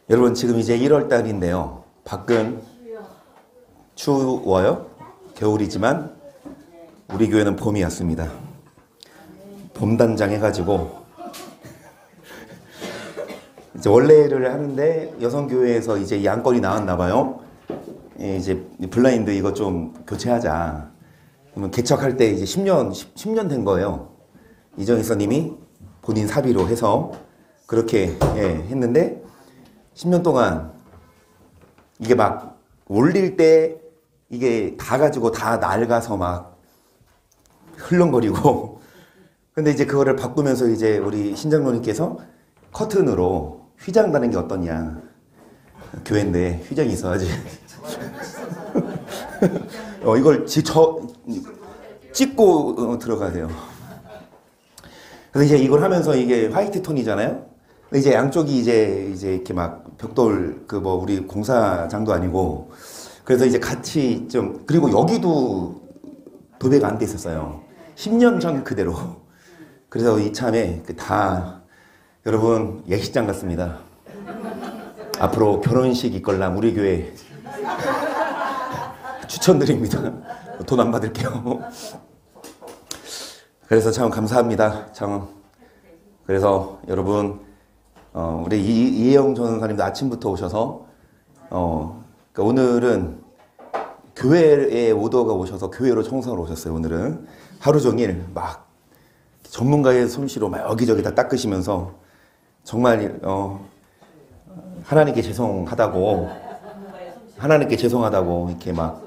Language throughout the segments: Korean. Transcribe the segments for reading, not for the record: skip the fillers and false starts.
여러분 지금 이제 1월 달인데요. 밖은 추워요. 겨울이지만 우리 교회는 봄이 왔습니다. 봄단장 해가지고 이제 원래를 하는데 여성교회에서 이제 양건이 나왔나 봐요. 이제 블라인드 이거 좀 교체하자. 그러면 개척할 때 이제 10년 된 거예요. 이정희 선님이 본인 사비로 해서 그렇게 했는데 10년 동안 이게 막 올릴 때 이게 다 가지고 다 낡아서 막 흘렁거리고 근데 이제 그거를 바꾸면서 이제 우리 신장로님께서 커튼으로 휘장 다는 게 어떠냐. 교회인데 휘장이 있어야지. 이걸 찍고 들어가야 돼요. 그래서 이제 이걸 하면서 이게 화이트 톤이잖아요. 근데 이제 양쪽이 이제 이렇게 막 벽돌 우리 공사장도 아니고 그래서 이제 같이 좀 그리고 여기도 도배가 안 돼 있었어요. 10년 전 그대로. 그래서 이참에 다 여러분 예식장 같습니다. 앞으로 결혼식 있걸랑 우리 교회 추천드립니다. 돈 안 받을게요. 그래서 참 감사합니다. 참 그래서 여러분 우리 이혜영 전사님도 아침부터 오셔서 그러니까 오늘은 교회에 오더가 오셔서 교회로 청소하러 오셨어요. 오늘은 하루 종일 막 전문가의 솜씨로 막 여기저기 다 닦으시면서 정말 하나님께 죄송하다고 이렇게 막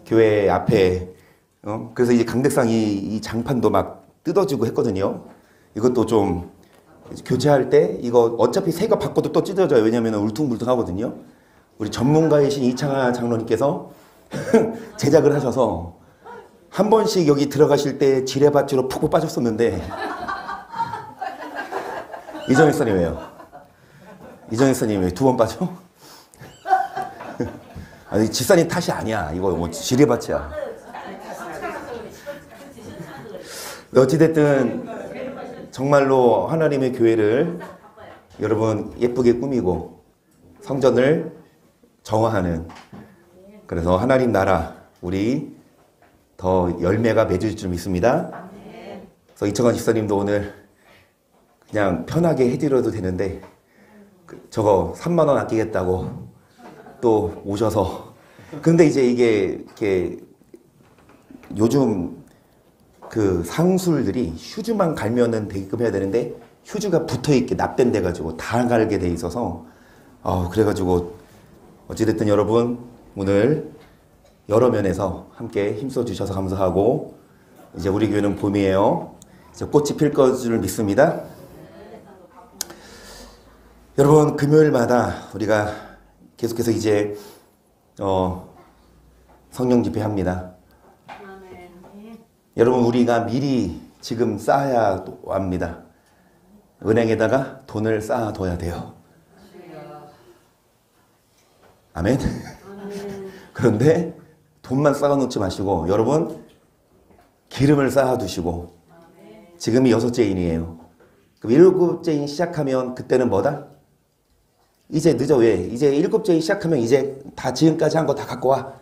교회 앞에 그래서 이제 강백상 이 장판도 막 뜯어지고 했거든요. 이것도 좀 교체할 때 이거 어차피 새거 바꿔도 또 찢어져요. 왜냐면 울퉁불퉁하거든요. 우리 전문가이신 이창하 장로님께서 제작을 하셔서 한 번씩 여기 들어가실 때 지뢰밭으로 푹푹 빠졌었는데 이정희 선생님 왜요? 이정희 선생님 왜 2번 빠져? 아니 집사님 탓이 아니야. 이거 뭐 지뢰밭이야. 어찌됐든 정말로 하나님의 교회를 여러분 예쁘게 꾸미고 성전을 정화하는 그래서 하나님 나라 우리 더 열매가 맺을 줄 믿습니다. 그래서 이청환 집사님도 오늘 그냥 편하게 해드려도 되는데 저거 3만 원 아끼겠다고 또 오셔서 근데 이제 이게 이렇게 요즘 그 상술들이 휴즈만 갈면은 되게끔 해야 되는데 휴즈가 붙어있게 납땜돼 가지고 다 갈게 돼 있어서 그래가지고 어찌됐든 여러분 오늘 여러 면에서 함께 힘써 주셔서 감사하고 이제 우리 교회는 봄이에요. 이제 꽃이 필 것을 믿습니다. 여러분 금요일마다 우리가 계속해서 이제 성령 집회합니다. 여러분 우리가 미리 지금 쌓아야 합니다. 은행에다가 돈을 쌓아둬야 돼요. 아멘. 그런데 돈만 쌓아놓지 마시고 여러분 기름을 쌓아두시고 지금이 6째인이에요. 그럼 7째인 시작하면 그때는 뭐다? 이제 늦어. 왜? 이제 7째인 시작하면 이제 다 지금까지 한 거 다 갖고 와.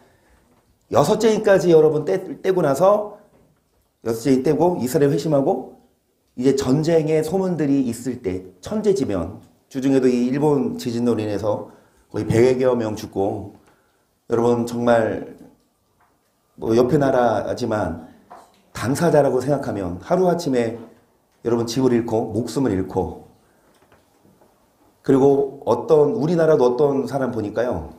6째인까지 여러분 떼고 나서 6째인 떼고 이스라엘 회심하고 이제 전쟁의 소문들이 있을 때 천재지변 주중에도 이 일본 지진으로 인해서 거의 100여 명 죽고 여러분 정말 뭐 옆에 나라지만 당사자라고 생각하면 하루아침에 여러분 집을 잃고 목숨을 잃고 그리고 우리나라도 어떤 사람 보니까요.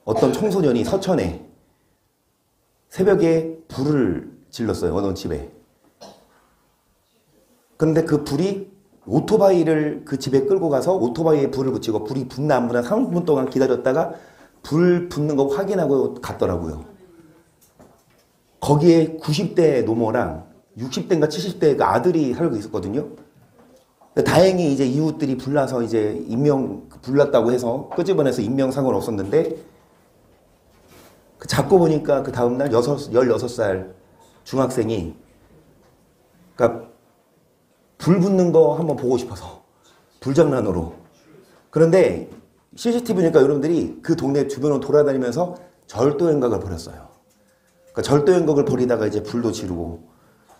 어떤 청소년이 서천에 새벽에 불을 질렀어요. 어느 집에. 그런데 그 불이 오토바이를 그 집에 끌고 가서 오토바이에 불을 붙이고 불이 붙나 안 붙나 30분 동안 기다렸다가 불 붙는 거 확인하고 갔더라고요. 거기에 90대 노모랑 60대인가 70대 그 아들이 살고 있었거든요. 다행히 이제 이웃들이 불나서 이제 불났다고 해서 끄집어내서 인명사고는 없었는데 잡고 보니까 그 다음날 16살 중학생이 그러니까 불 붙는 거 한번 보고 싶어서 불장난으로. 그런데 CCTV니까 여러분들이 그 동네 주변으로 돌아다니면서 절도행각을 벌였어요. 그러니까 절도행각을 벌이다가 이제 불도 지르고,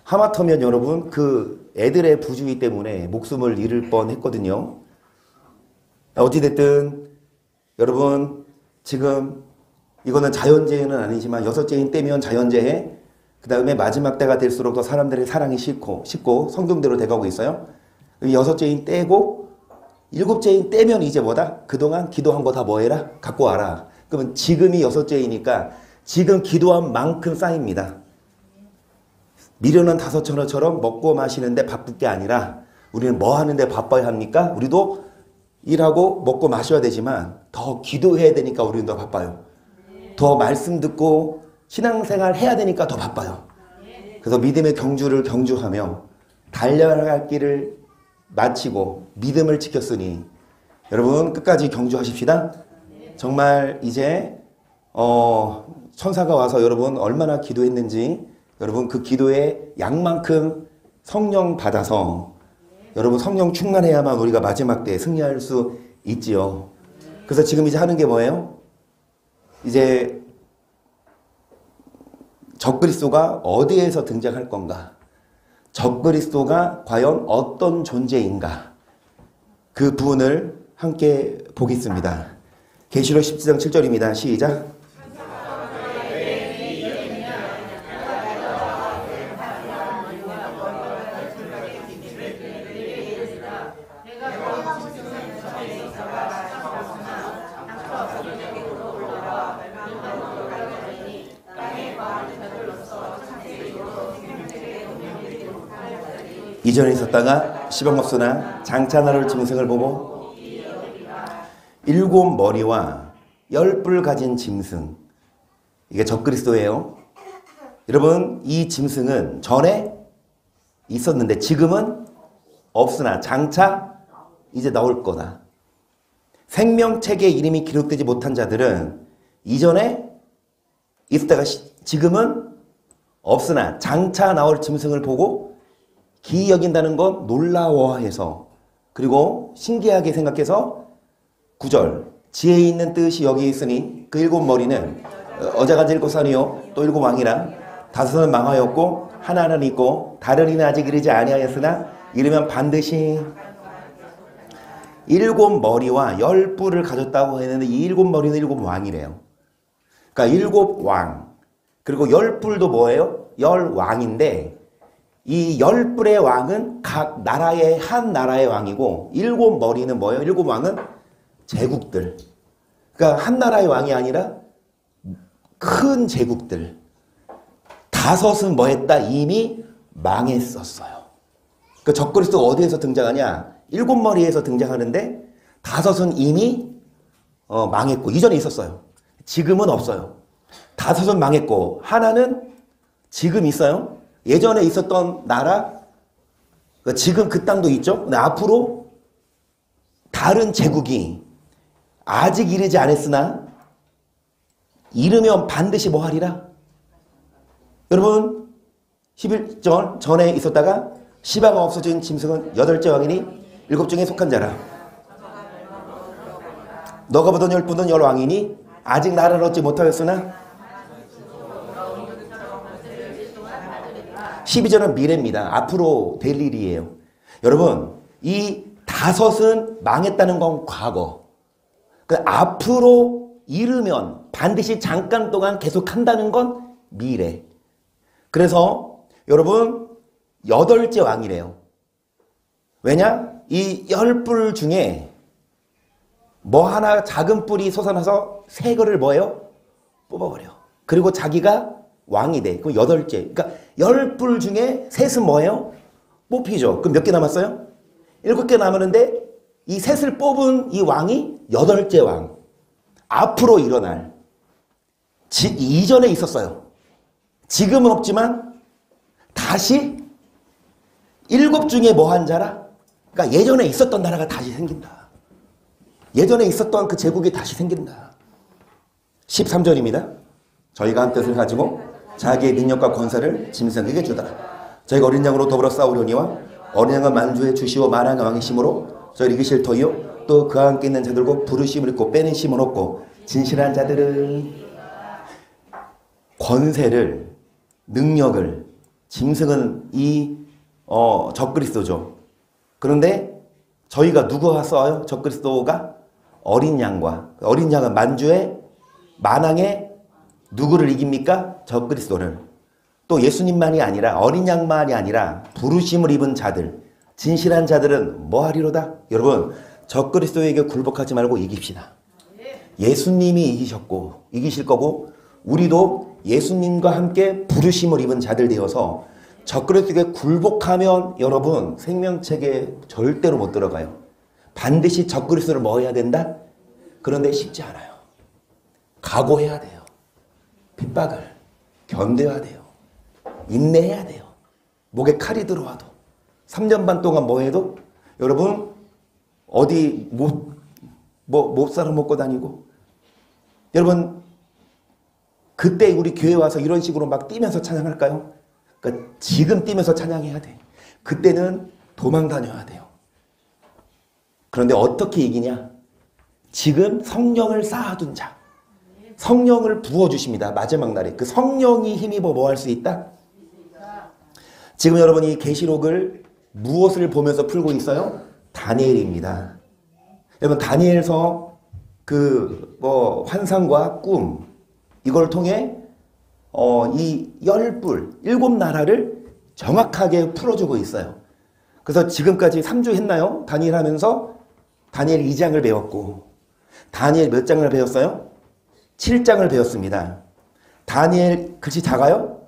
하마터면 여러분 그 애들의 부주의 때문에 목숨을 잃을 뻔했거든요. 어찌됐든 여러분 지금 이거는 자연재해는 아니지만 6재인 떼면 자연재해, 그 다음에 마지막 때가 될수록 더 사람들의 사랑이 식고 성경대로 돼가고 있어요. 6재인 떼고 7재인 떼면 이제 뭐다? 그동안 기도한 거 다 뭐해라? 갖고 와라. 그러면 지금이 6재이니까 지금 기도한 만큼 쌓입니다. 미련한 5처녀처럼 먹고 마시는데 바쁠 게 아니라 우리는 뭐 하는데 바빠야 합니까? 우리도 일하고 먹고 마셔야 되지만 더 기도해야 되니까 우리는 더 바빠요. 더 말씀 듣고 신앙생활 해야 되니까 더 바빠요. 그래서 믿음의 경주를 경주하며 달려갈 길을 마치고 믿음을 지켰으니 여러분 끝까지 경주하십시다. 정말 이제 천사가 와서 여러분 얼마나 기도했는지 여러분 그 기도의 양만큼 성령 받아서 여러분 성령 충만해야만 우리가 마지막 때에 승리할 수 있지요. 그래서 지금 이제 하는 게 뭐예요? 이제 적그리스도가 어디에서 등장할 건가? 적그리스도가 과연 어떤 존재인가? 그 부분을 함께 보겠습니다. 계시록 17장 7절입니다. 시작. 이전에 있었다가 시방 없으나 장차 나올 짐승을 보고 7 머리와 10뿔 가진 짐승, 이게 적그리스도예요. 여러분 이 짐승은 전에 있었는데 지금은 없으나 장차 이제 나올 거다. 생명책에 이름이 기록되지 못한 자들은 이전에 있었다가 지금은 없으나 장차 나올 짐승을 보고 기이 여긴다는 건 놀라워해서, 그리고 신기하게 생각해서 9절 지혜 있는 뜻이 여기 있으니 그 7 머리는 어자가 7 산이요 또 7 왕이라 5은 망하였고 하나는 있고 다른 이는 아직 이르지 아니하였으나 이르면 반드시 7 머리와 10뿔을 가졌다고 했는데 이 7 머리는 7 왕이래요. 그러니까 7 왕 그리고 10뿔도 뭐예요? 10왕인데 이 10뿔의 왕은 각 나라의 한 나라의 왕이고 7 머리는 뭐예요? 7 왕은 제국들. 그러니까 한 나라의 왕이 아니라 큰 제국들. 5은 뭐 했다? 이미 망했었어요. 그 적그리스도가 어디에서 등장하냐? 7 머리에서 등장하는데 5은 이미 망했고 이전에 있었어요. 지금은 없어요. 5은 망했고 하나는 지금 있어요. 예전에 있었던 나라, 지금 그 땅도 있죠. 근데 앞으로 다른 제국이 아직 이르지 않았으나 이르면 반드시 뭐 하리라? 여러분 11절 전에 있었다가 시바가 없어진 짐승은 8째 왕이니 7 중에 속한 자라. 너가 보던 10분은 10왕이니 아직 나를 얻지 못하였으나 12절은 미래입니다. 앞으로 될 일이에요. 여러분 이 5은 망했다는 건 과거. 앞으로 이르면 반드시 잠깐 동안 계속한다는 건 미래. 그래서 여러분 8째 왕이래요. 왜냐? 이 10뿔 중에 뭐 하나 작은 뿔이 솟아나서 새 거를 뭐예요? 뽑아버려. 그리고 자기가 왕이 돼. 그럼 8째. 그러니까 10뿔 중에 셋은 뭐예요? 뽑히죠. 그럼 몇 개 남았어요? 7개 남았는데 이 셋을 뽑은 이 왕이 8째 왕. 앞으로 일어날. 이전에 있었어요. 지금은 없지만 다시 7 중에 뭐 한 자라? 그러니까 예전에 있었던 나라가 다시 생긴다. 예전에 있었던 그 제국이 다시 생긴다. 13절입니다. 저희가 한 뜻을 가지고 자기의 능력과 권세를 짐승에게 주더라. 저희가 어린 양으로 더불어 싸우려니와 어린 양은 만주의 주시오 만왕의 왕이심으로 저를 이기실 터이요 또 그와 함께 있는 자들과 부르심을 입고 빼내심을 얻고 진실한 자들은 권세를 능력을 짐승은 이 적그리스도죠. 그런데 저희가 누구가 써요? 적그리스도가 어린 양과 어린 양은 만왕의 누구를 이깁니까? 적그리스도를. 또 예수님만이 아니라 어린 양만이 아니라 부르심을 입은 자들 진실한 자들은 뭐 하리로다? 여러분 적그리스도에게 굴복하지 말고 이깁시다. 예수님이 이기셨고 이기실 거고 우리도 예수님과 함께 부르심을 입은 자들 되어서 적그리스도에게 굴복하면 여러분 생명책에 절대로 못 들어가요. 반드시 적그리스도를 뭐 해야 된다? 그런데 쉽지 않아요. 각오해야 돼요. 핍박을 견뎌야 돼요. 인내해야 돼요. 목에 칼이 들어와도 3년 반 동안 뭐 해도 여러분 어디 몹살아 먹고 다니고 여러분 그때 우리 교회 와서 이런 식으로 막 뛰면서 찬양할까요? 그러니까 지금 뛰면서 찬양해야 돼. 그때는 도망 다녀야 돼요. 그런데 어떻게 이기냐? 지금 성령을 쌓아둔 자. 성령을 부어주십니다. 마지막 날에. 그 성령이 힘입어 뭐 할 수 있다? 지금 여러분이 계시록을 무엇을 보면서 풀고 있어요? 다니엘입니다. 여러분 다니엘서 그 환상과 꿈 이걸 통해 이 10뿔 7나라를 정확하게 풀어주고 있어요. 그래서 지금까지 3주 했나요? 다니엘 하면서 다니엘 2장을 배웠고 다니엘 몇 장을 배웠어요? 7장을 배웠습니다. 다니엘 글씨 작아요?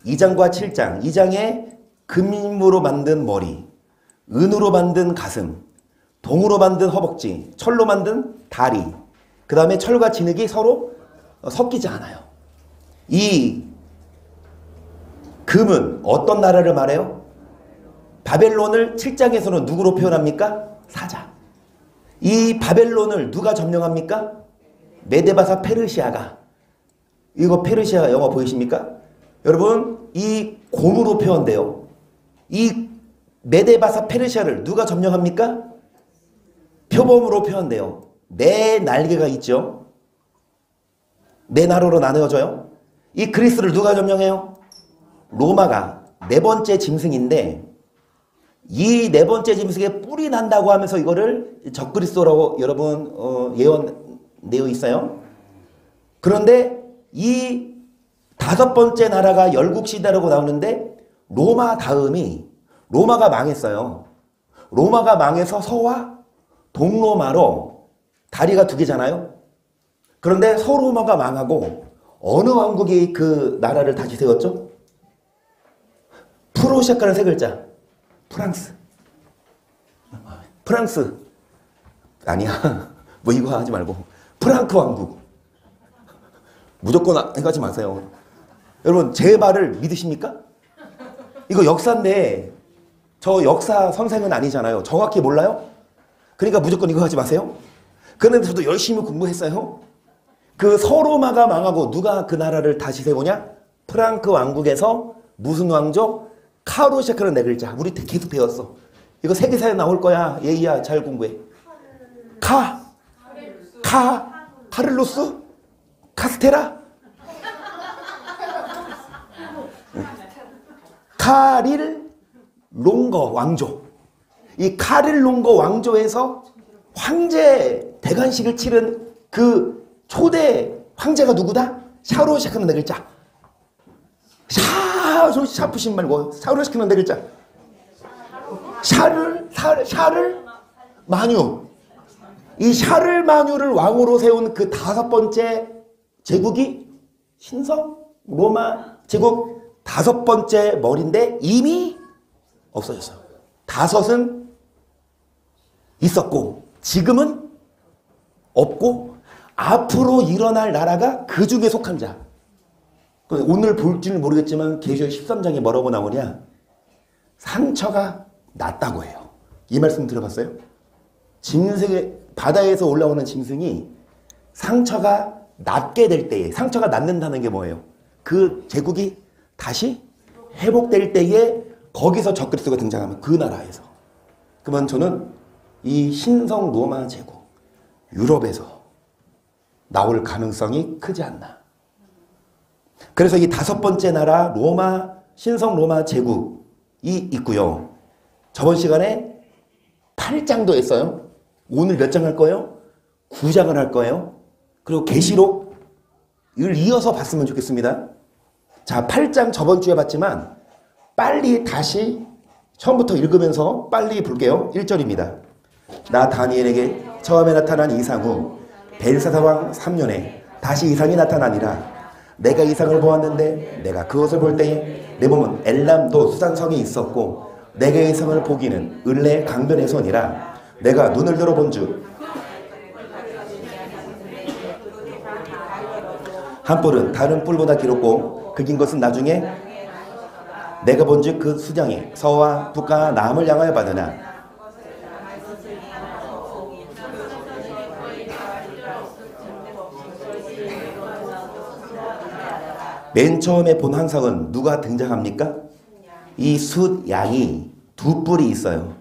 2장과 7장 2장에 금으로 만든 머리 은으로 만든 가슴 동으로 만든 허벅지 철로 만든 다리 그 다음에 철과 진흙이 서로 섞이지 않아요. 이 금은 어떤 나라를 말해요? 바벨론을 7장에서는 누구로 표현합니까? 사자. 이 바벨론을 누가 점령합니까? 메데바사 페르시아가. 이거 페르시아 영화 보이십니까? 여러분 이 곰으로 표현돼요. 이 메데바사 페르시아를 누가 점령합니까? 표범으로 표현돼요. 네 날개가 있죠. 네 나라로 나누어져요. 이 그리스를 누가 점령해요? 로마가 네 번째 짐승인데 이 네 번째 짐승에 뿔이 난다고 하면서 이거를 적그리스도라고 여러분 예언되어 있어요. 그런데 이 다섯 번째 나라가 열국시대라고 나오는데 로마가 망했어요. 로마가 망해서 서와 동로마로 다리가 두 개잖아요. 그런데 서로마가 망하고 어느 왕국이 그 나라를 다시 세웠죠? 프로 시작하는 세 글자. 프랑스. 아니야. 뭐 이거 하지 말고. 프랑크 왕국. 무조건 해가지 마세요. 여러분 제 말을 믿으십니까? 이거 역사인데 저 역사 선생은 아니잖아요. 정확히 몰라요? 그러니까 무조건 이거 하지 마세요. 그런데 저도 열심히 공부했어요. 그 서로마가 망하고 누가 그 나라를 다시 세우냐? 프랑크 왕국에서 무슨 왕조? 카로 시작하는 네 글자. 우리 계속 배웠어. 이거 세계사에 나올 거야. 예이야 잘 공부해. 카를로스? 카스테라? 카릴 롱거 왕조. 이 카릴 롱거 왕조에서 황제 대관식을 치른 그 초대 황제가 누구다? 샤로 시작하는 네 글자. 샤프신 말고 샤로 시작하는 네 글자. 샤를 마뉴. 이 샤를 마뉴를 왕으로 세운 그 다섯 번째 제국이 신성 로마 제국 다섯 번째 머리인데 이미 없어졌어요. 다섯은 있었고 지금은 없고 앞으로 일어날 나라가 그 중에 속한 자. 오늘 볼지는 모르겠지만 계시록 13장에 뭐라고 나오냐? 상처가 났다고 해요. 이 말씀 들어봤어요? 짐승의 바다에서 올라오는 짐승이 상처가 낫게 될 때에 상처가 낫는다는 게 뭐예요? 그 제국이 다시 회복될 때에 거기서 적그리스도가 등장하면 그 나라에서. 그러면 저는 이 신성 로마 제국, 유럽에서 나올 가능성이 크지 않나. 그래서 이 다섯 번째 나라 로마, 신성 로마 제국이 있고요. 저번 시간에 8장도 했어요. 오늘 몇 장 할 거예요? 9장을 할 거예요. 그리고 계시록을 이어서 봤으면 좋겠습니다. 자, 8장 저번 주에 봤지만 빨리 다시 처음부터 읽으면서 빨리 볼게요. 1절입니다. 나 다니엘에게 처음에 나타난 이상 후 벨사사 왕 3년에 다시 이상이 나타나니라. 내가 이상을 보았는데 내가 그것을 볼 때에 내 몸은 엘람도 수산성에 있었고 내가 이상을 보기는 을레 강변에서니라. 내가 눈을 들어본즉 한 뿔은 다른 뿔보다 길었고 그 긴 것은 나중에 내가 본즉 그 수장이 서와 북과 남을 향하여 받으나 맨 처음에 본 환상은 누가 등장합니까? 이 숫양이 두 뿔이 있어요.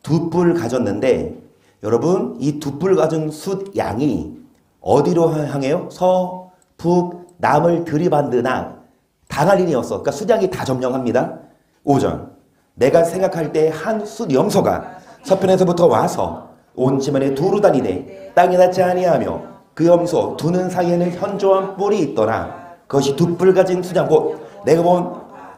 두 뿔 가졌는데 여러분 이 두 뿔 가진 숫양이 어디로 향해요? 서, 북, 남을 들이받으나 당할 일이었어. 그러니까 숫양이 다 점령합니다. 5절 내가 생각할 때 한 숫염소가 서편에서부터 와서 온 지면에 두루 다니되 땅에 닿지 아니하며 그 염소 두는 사이에는 현저한 뿔이 있더라. 그것이 두 뿔 가진 수장 곧 내가 본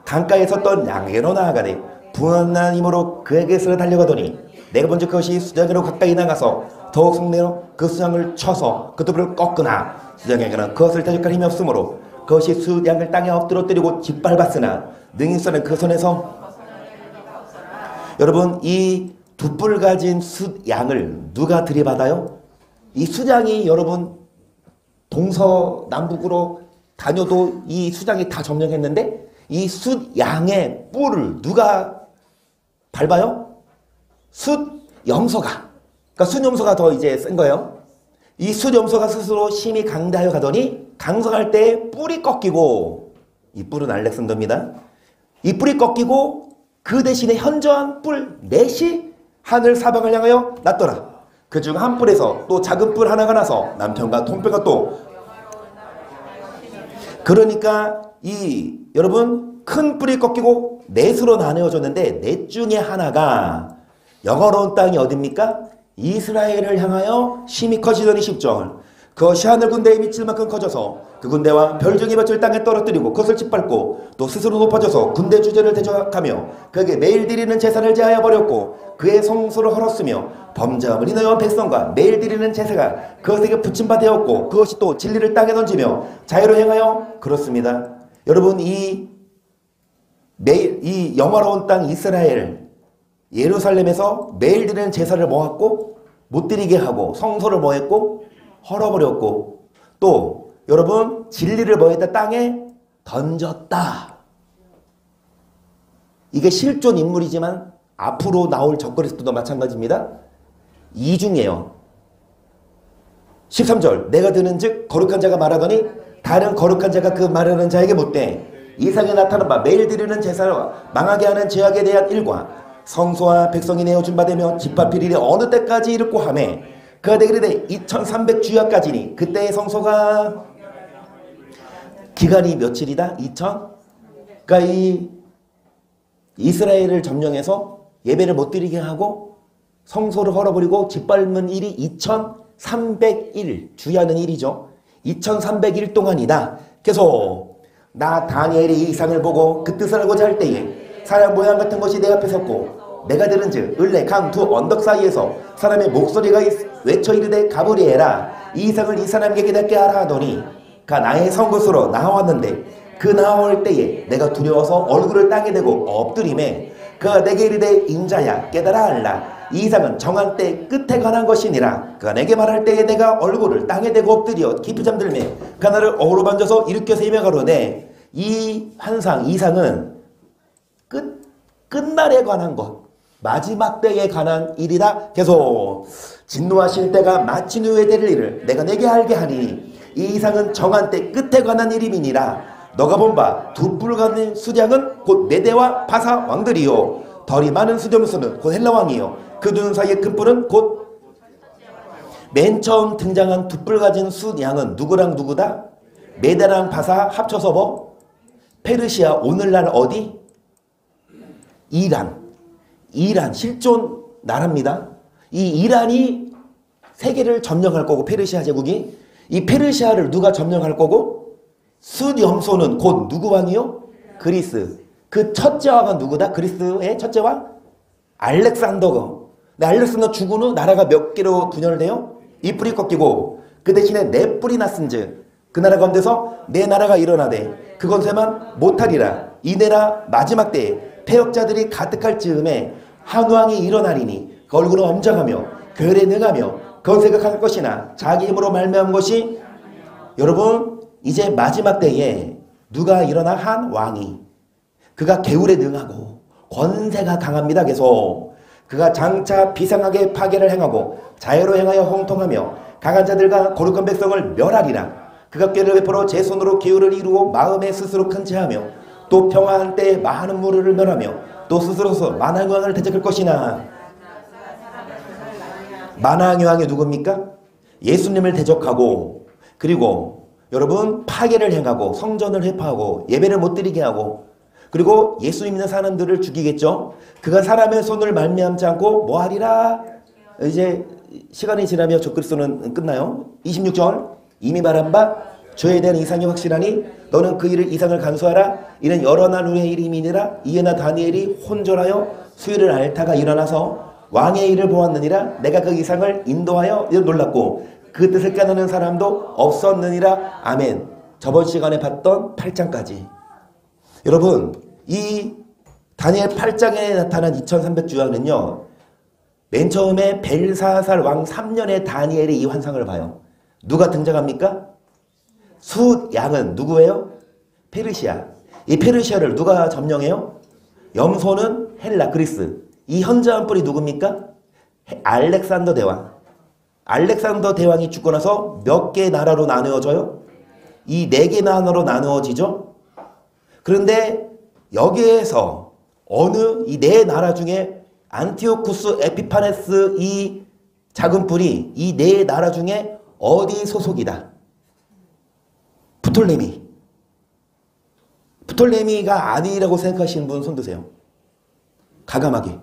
강가에 섰던 양에게로 나아가되 분한 힘으로 그에게서 달려가더니 내가 본즉 그것이 수장으로 가까이 나가서 더욱 성내로 그 수장을 쳐서 그 두 뿔을 꺾으나 수장에게는 그것을 대적할 힘이 없으므로 그것이 수장을 땅에 엎드러뜨리고 짓밟았으나 능히 써는 그 손에서 여러분 이 두 뿔 가진 숫양을 누가 들이받아요? 이 수장이 여러분 동서남북으로 다녀도 이 수장이 다 점령했는데 이 숫양의 뿔을 누가 밟아요? 숫염소가. 그러니까 숫염소가 더 이제 센 거예요. 이 숫염소가 스스로 심히 강대하여 가더니 강성할 때 뿔이 꺾이고 이 뿔은 알렉산더입니다. 이 뿔이 꺾이고 그 대신에 현저한 뿔 넷이 하늘 사방을 향하여 났더라. 그중 한 뿔에서 또 작은 뿔 하나가 나서 남편과 동편과 또 그러니까 이 여러분 큰 뿔이 꺾이고 넷으로 나누어졌는데 넷 중에 하나가 영화로운 땅이 어딥니까? 이스라엘을 향하여 심히 커지더니 10절 그것이 하늘 군대에 미칠 만큼 커져서 그 군대와 별종의 볕을 땅에 떨어뜨리고 그것을 짓밟고 또 스스로 높아져서 군대 주제를 대적하며 그에게 매일 드리는 제사를 제하여 버렸고 그의 성소를 헐었으며 범죄함을 인하여 백성과 매일 드리는 제사가 그것에게 붙임바 되었고 그것이 또 진리를 땅에 던지며 자유로 행하여 그렇습니다. 여러분 이 영화로운 땅 이스라엘 예루살렘에서 매일 드리는 제사를 모았고 못 드리게 하고 성소를 뭐했고 헐어버렸고 또 여러분 진리를 뭐했다? 땅에 던졌다. 이게 실존 인물이지만 앞으로 나올 적그리스도도 마찬가지입니다. 이중이에요. 13절 내가 드는즉 거룩한 자가 말하더니 다른 거룩한 자가 그 말하는 자에게 묻되 이상에 나타난 바 매일 드리는 제사를 망하게 하는 죄악에 대한 일과 성소와 백성이 내어준 바 되며 집합필 일이 어느 때까지 이르고 하매 그가 되기를 돼 2300주야까지니 그때의 성소가 기간이 며칠이다? 2000? 그러니까 이 이스라엘을 점령해서 예배를 못 드리게 하고 성소를 헐어버리고 짓밟는 일이 2300일 주야는 일이죠. 2300일 동안이다. 그래서 나 다니엘이 이 이상을 보고 그 뜻을 알고자 할 때에 사람 모양 같은 것이 내 앞에 섰고 내가 들은즉 을레 강 두 언덕 사이에서 사람의 목소리가 외쳐 이르되 가브리엘아 이 이상을 이 사람에게 깨닫게 하라 하더니 그가 나의 성곳으로 나왔는데 그 나올 때에 내가 두려워서 얼굴을 땅에 대고 엎드림에 그가 내게 이르되 인자야 깨달아 알라 이 이상은 정한 때 끝에 관한 것이니라. 그가 내게 말할 때에 내가 얼굴을 땅에 대고 엎드려 깊이 잠들매 그가 나를 어루만져서 일으켜 세며 가로되 이 환상 이상은 끝날에 관한 것 마지막 때에 관한 일이다. 계속 진노하실 때가 마친 후에 될 일을 내가 내게 알게 하니 이 이상은 정한 때 끝에 관한 일임이니라. 너가 본 바 두 뿔 가진 수장은 곧 메대와 바사 왕들이요 덜이 많은 수렴수는 곧 헬라 왕이요 그 두 눈 사이의 큰 뿔은 곧 맨 처음 등장한 두 뿔 가진 숫양은 누구랑 누구다? 메다랑 바사 합쳐서 뭐? 페르시아. 오늘날 어디? 이란. 이란 실존 나라입니다. 이 이란이 세계를 점령할 거고 페르시아 제국이 이 페르시아를 누가 점령할 거고 숫 염소는 곧 누구 왕이요? 그리스. 그 첫째 왕은 누구다? 그리스의 첫째 왕? 알렉산더가. 근데 알렉산더 죽은 후 나라가 몇 개로 분열돼요? 이 뿔이 꺾이고 그 대신에 네 뿔이 났은즉 그 나라 가운데서 내 나라가 일어나되 그것에만 못하리라. 이내라 마지막 때에 패역자들이 가득할 즈음에 한 왕이 일어나리니 그 얼굴은 엄정하며 괴뢰 능하며 건세가 강할 것이나 자기 힘으로 말미암은 것이 여러분 이제 마지막 때에 누가 일어나? 한 왕이. 그가 개울에 능하고 권세가 강합니다. 계속 그가 장차 비상하게 파괴를 행하고 자유로 행하여 형통하며 강한 자들과 거룩한 백성을 멸하리라. 그가 꾀를 베풀어 제 손으로 기후를 이루고 마음에 스스로 큰 체하며 또 평화한 때에 많은 무리를 멸하며 또 스스로서 만왕의 왕을 대적할 것이나. 만왕의 왕이 누굽니까? 예수님을 대적하고 그리고 여러분 파괴를 행하고 성전을 회파하고 예배를 못 드리게 하고 그리고 예수 믿는 사람들을 죽이겠죠. 그가 사람의 손을 말미암지 않고 뭐하리라. 이제 시간이 지나며 적그리스도는 끝나요. 26절 이미 말한 바 죄에 대한 이상이 확실하니 너는 그 일을 이상을 간수하라. 이는 여러 날 후의 일임이니라. 이에나 다니엘이 혼절하여 수요일 알타가 일어나서 왕의 일을 보았느니라. 내가 그 이상을 인도하여 놀랐고 그 뜻을 깨닫는 사람도 없었느니라. 아멘. 저번 시간에 봤던 8장까지. 여러분 이 다니엘 8장에 나타난 2300주야는요. 맨 처음에 벨사살 왕 3년에 다니엘이 이 환상을 봐요. 누가 등장합니까? 숫 양은 누구예요? 페르시아. 이 페르시아를 누가 점령해요? 염소는 헬라 그리스. 이 현저한 뿔이 누굽니까? 알렉산더 대왕. 알렉산더 대왕이 죽고 나서 몇 개 나라로 나누어져요? 이 4개 나라로 나누어지죠. 그런데 여기에서 어느 이 4나라 중에 안티오쿠스 에피파네스 이 작은 뿔이 이 4나라 중에 어디 소속이다? 프톨레미. 프톨레미가 아니라고 생각하시는 분 손드세요. 가감하게.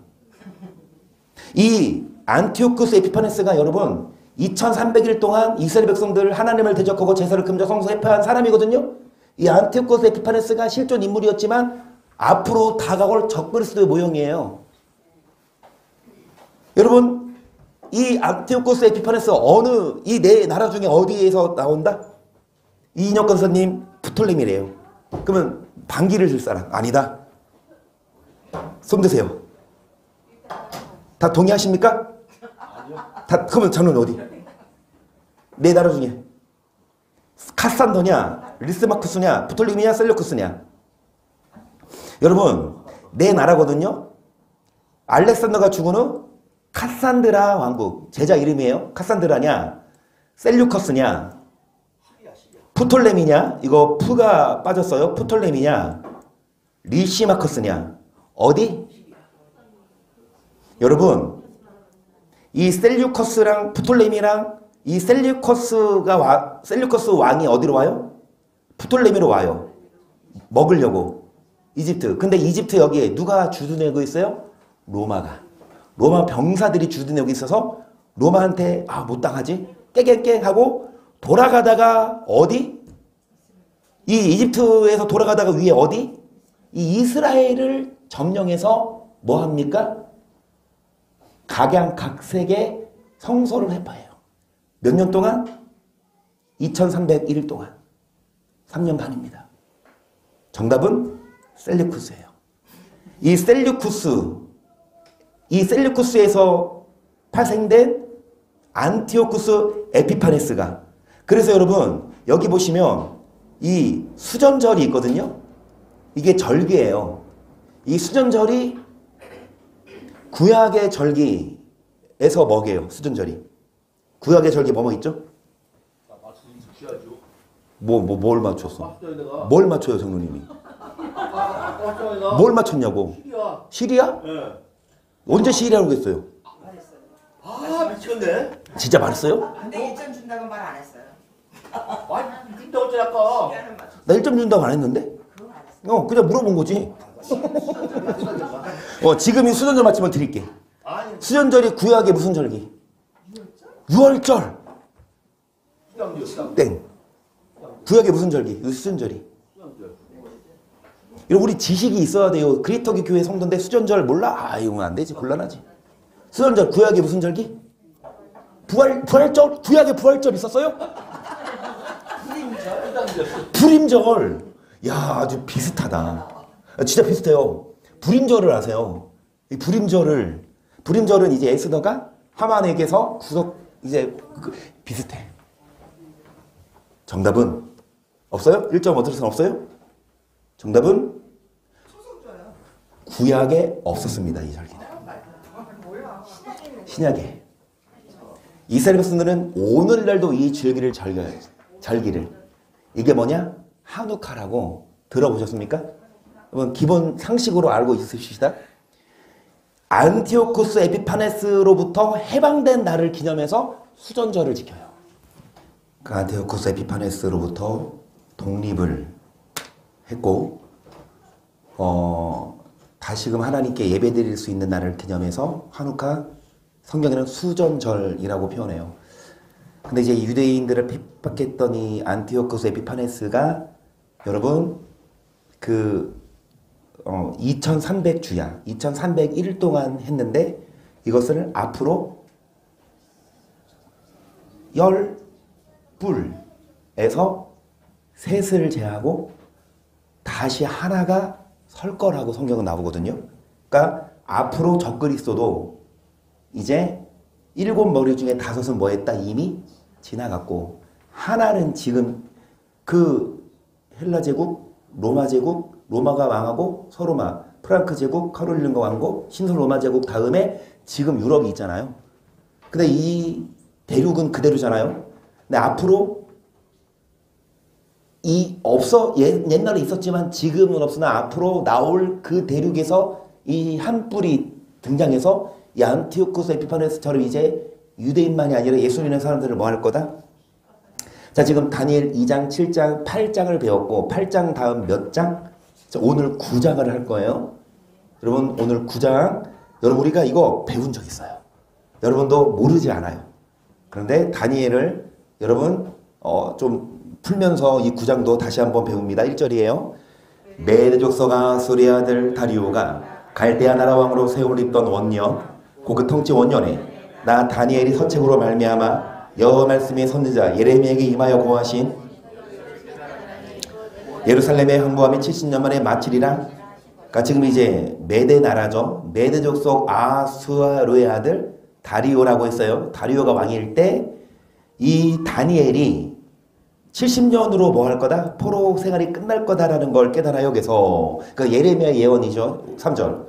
이 안티오쿠스 에피파네스가 여러분 2300일 동안 이스라엘 백성들 하나님을 대적하고 제사를 금져 성소 회파한 사람이거든요. 이 안티오쿠스 에피파네스가 실존 인물이었지만 앞으로 다가올 적그리스도의 모형이에요. 여러분 이 안티오쿠스 에피파네스 어느 이 4나라 중에 어디에서 나온다? 이인혁 권사님 프톨레미래요. 그러면 반기를 줄 사람 아니다. 손 드세요. 다 동의하십니까? 다 그러면 저는 어디? 4나라 중에 카산더냐 리스마쿠스냐 프톨레미냐 셀루쿠스냐. 여러분 4나라거든요. 알렉산더가 죽은 후 카산드라 왕국 제자 이름이에요. 카산드라냐 셀류커스냐 프톨레미냐. 이거 푸가 빠졌어요. 프톨레미냐 리시마커스냐. 어디? 여러분 이 셀류커스랑 프톨레미랑 이 셀류커스 왕이 어디로 와요? 프톨레미로 와요. 먹으려고. 이집트. 근데 이집트 여기에 누가 주둔하고 있어요? 로마가. 로마 병사들이 주둔하고 있어서 로마한테 못 당하지? 깨갱깽 하고 돌아가다가 어디? 이 이집트에서 돌아가다가 위에 어디? 이 이스라엘을 점령해서 뭐 합니까? 각양각색의 성소를 회파해요. 몇 년 동안? 2301일 동안. 3년 반입니다. 정답은 셀류쿠스예요. 이 셀류쿠스에서 파생된 안티오쿠스 에피파네스가. 그래서 여러분 여기 보시면 이 수전절이 있거든요. 이게 절기예요. 이 수전절이 구약의 절기에서 먹여요. 수전절이. 구약의 절기 뭐 있죠? 뭘 맞췄어? 뭘 맞춰요, 장로님이? 뭘 맞췄냐고? 시리아? 네. 언제 시리아라고 했어요? 아 미쳤네. 진짜 말했어요? 근데 1점 준다고 말 안 했어요. 아 근데 어째 아까. 나 1점 준다고 안 했는데? 그냥 물어본 거지. 지금이 수전절 맞추면 드릴게. 아니 수전절이 구약의 무슨 절기? 유월절. 땡. 구약의 무슨 절기? 수전절이. 이런 우리 지식이 있어야 돼요. 그리터기 교회 성도인데 수전절 몰라? 이건 안 되지. 곤란하지. 수전절 구약의 무슨 절기? 부활절? 구약의 부활절 있었어요? 불임절. 야, 아주 비슷하다. 진짜 비슷해요. 불임절을 아세요? 이 불임절은 이제 에스더가 하만에게서 이제 비슷해. 정답은 없어요? 1점 얻을 수는 없어요? 정답은 구약에 없었습니다. 이 절기는. 신약에. 이스라엘 백성들은 오늘날도 이 절기를 절기를. 이게 뭐냐? 하누카라고 들어보셨습니까? 여러분 기본 상식으로 알고 있으시다? 안티오쿠스 에피파네스로부터 해방된 날을 기념해서 수전절을 지켜요. 그 안티오쿠스 에피파네스로부터 독립을 했고 다시금 하나님께 예배드릴 수 있는 날을 기념해서 하누카 성경에는 수전절이라고 표현해요. 근데 이제 유대인들을 핍박했던 이 안티오쿠스 에피파네스가 여러분 2300주야 2301일 동안 했는데 이것을 앞으로 10불에서 셋을 제하고 다시 하나가 설 거라고 성경은 나오거든요. 그러니까 앞으로 적그리스도도 이제 7머리 중에 5은 뭐 했다? 이미 지나갔고 하나는 지금 그 헬라 제국, 로마 제국, 로마가 왕하고 서로마, 프랑크 제국, 카롤린가 왕국, 신서 로마 제국 다음에 지금 유럽이 있잖아요. 근데 이 대륙은 그대로잖아요. 근데 앞으로 옛날에 있었지만 지금은 없으나 앞으로 나올 그 대륙에서 이 한 뿔이 등장해서 이 안티오쿠스 에피파네스처럼 이제 유대인만이 아니라 예수 믿는 사람들을 뭐 할 거다? 자, 지금 다니엘 2장, 7장, 8장을 배웠고 8장 다음 몇 장? 자, 오늘 9장을 할 거예요. 여러분 오늘 9장 여러분 우리가 이거 배운 적 있어요. 여러분도 모르지 않아요. 그런데 다니엘을 여러분 좀 풀면서 이 9장도 다시 한번 배웁니다. 1절이에요. 메대 족속 아수리 아들 다리오가 갈대아 나라 왕으로 세월을 입던 원년 그 통치 원년에 나 다니엘이 서책으로 말미암아 여호와 말씀이 선지자 예레미야에게 임하여 고하신 예루살렘의 황무함이 70년 만에 마치리라. 그러니까 지금 이제 메대 나라죠. 메대 족속 아수아르의 아들 다리오라고 했어요. 다리오가 왕일 때 이 다니엘이 70년으로 뭐 할 거다? 포로 생활이 끝날 거다라는 걸 깨달아요. 여기서 그 예레미야 예언이죠. 3절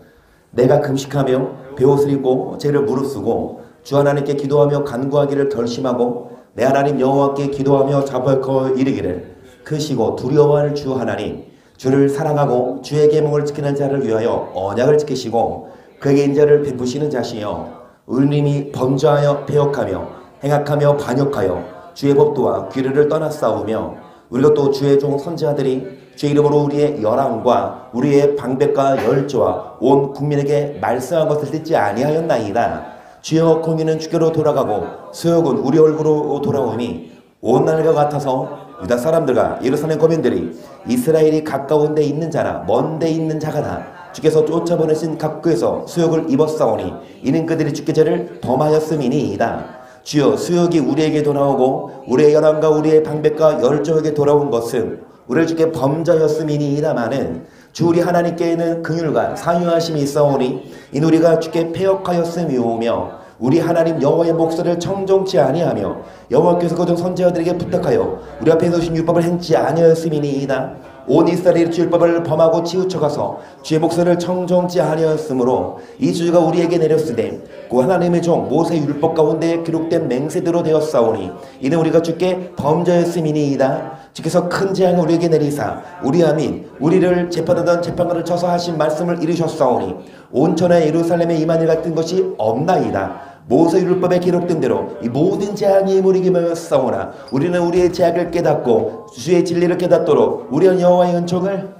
내가 금식하며 베옷을 입고 죄를 무릅쓰고 주 하나님께 기도하며 간구하기를 결심하고 내 하나님 여호와께 기도하며 자복하여 이르기를 크시고 두려워할 주 하나님 주를 사랑하고 주의 계명을 지키는 자를 위하여 언약을 지키시고 그에게 인자를 베푸시는 자시여 울림이 번져하여 배역하며 행악하며 반역하여 주의 법도와 규례를 떠나 싸우며 우리가 또 주의 종 선지자들이 주의 이름으로 우리의 열왕과 우리의 방백과 열조와 온 국민에게 말씀한 것을 듣지 아니하였나이다. 주여 공의는 주께로 돌아가고 수욕은 우리 얼굴로 돌아오니 온 날과 같아서 유다 사람들과 예루살렘 거민들이 이스라엘이 가까운 데 있는 자나 먼 데 있는 자가 다 주께서 쫓아보내신 각국에서 수욕을 입었사오니 이는 그들이 주께 죄를 범하였음이니이다. 주여 수욕이 우리에게 돌아오고 우리의 열왕과 우리의 방백과 열조에게 돌아온 것은 우리를 주께 범죄하였음이니이다마는 주 우리 하나님께는 긍휼과 상유하심이 있사오니 이는 우리가 주께 패역하였음이오며 우리 하나님 여호와의 목소리를 청종치 아니하며 여호와께서 거듭 선지자들에게 부탁하여 우리 앞에 두신 율법을 행치 아니하였음이니이다. 온 이스라엘이 주 율법을 범하고 치우쳐가서 주의 목소리를 청종치 아니하였으므로 이 주가 우리에게 내렸으되 그 하나님의 종 모세 율법 가운데 기록된 맹세대로 되었사오니 이는 우리가 주께 범죄였음이니이다. 주께서 큰 재앙을 우리에게 내리사 우리 아민 우리를 재판하던 재판관을 쳐서 하신 말씀을 이루셨사오니 온 천하 예루살렘에 임한 일 같은 것이 없나이다. 모세 율법에 기록된 대로 이 모든 재앙이 우리에게 모였사오나 우리는 우리의 죄악을 깨닫고 주의 진리를 깨닫도록 우리는 여호와의 은총을.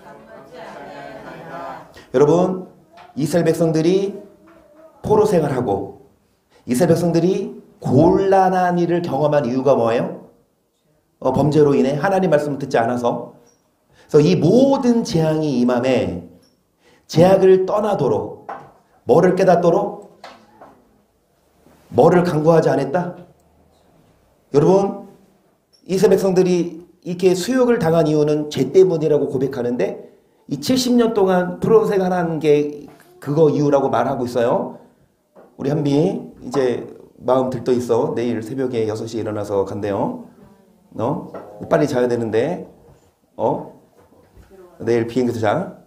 여러분, 이스라엘 백성들이 포로 생활하고 이스라엘 백성들이 곤란한 일을 경험한 이유가 뭐예요? 범죄로 인해 하나님 말씀을 듣지 않아서. 그래서 이 모든 재앙이 임함에 죄악을 떠나도록, 뭐를 깨닫도록, 뭐를 간구하지 않았다? 여러분, 이스라엘 백성들이 이렇게 수욕을 당한 이유는 죄 때문이라고 고백하는데 이 70년 동안 포로 생활한 게 그거 이유라고 말하고 있어요. 우리 한비 이제 마음 들떠 있어. 내일 새벽에 6시에 일어나서 간대요. 빨리 자야 되는데 내일 비행기에서 자.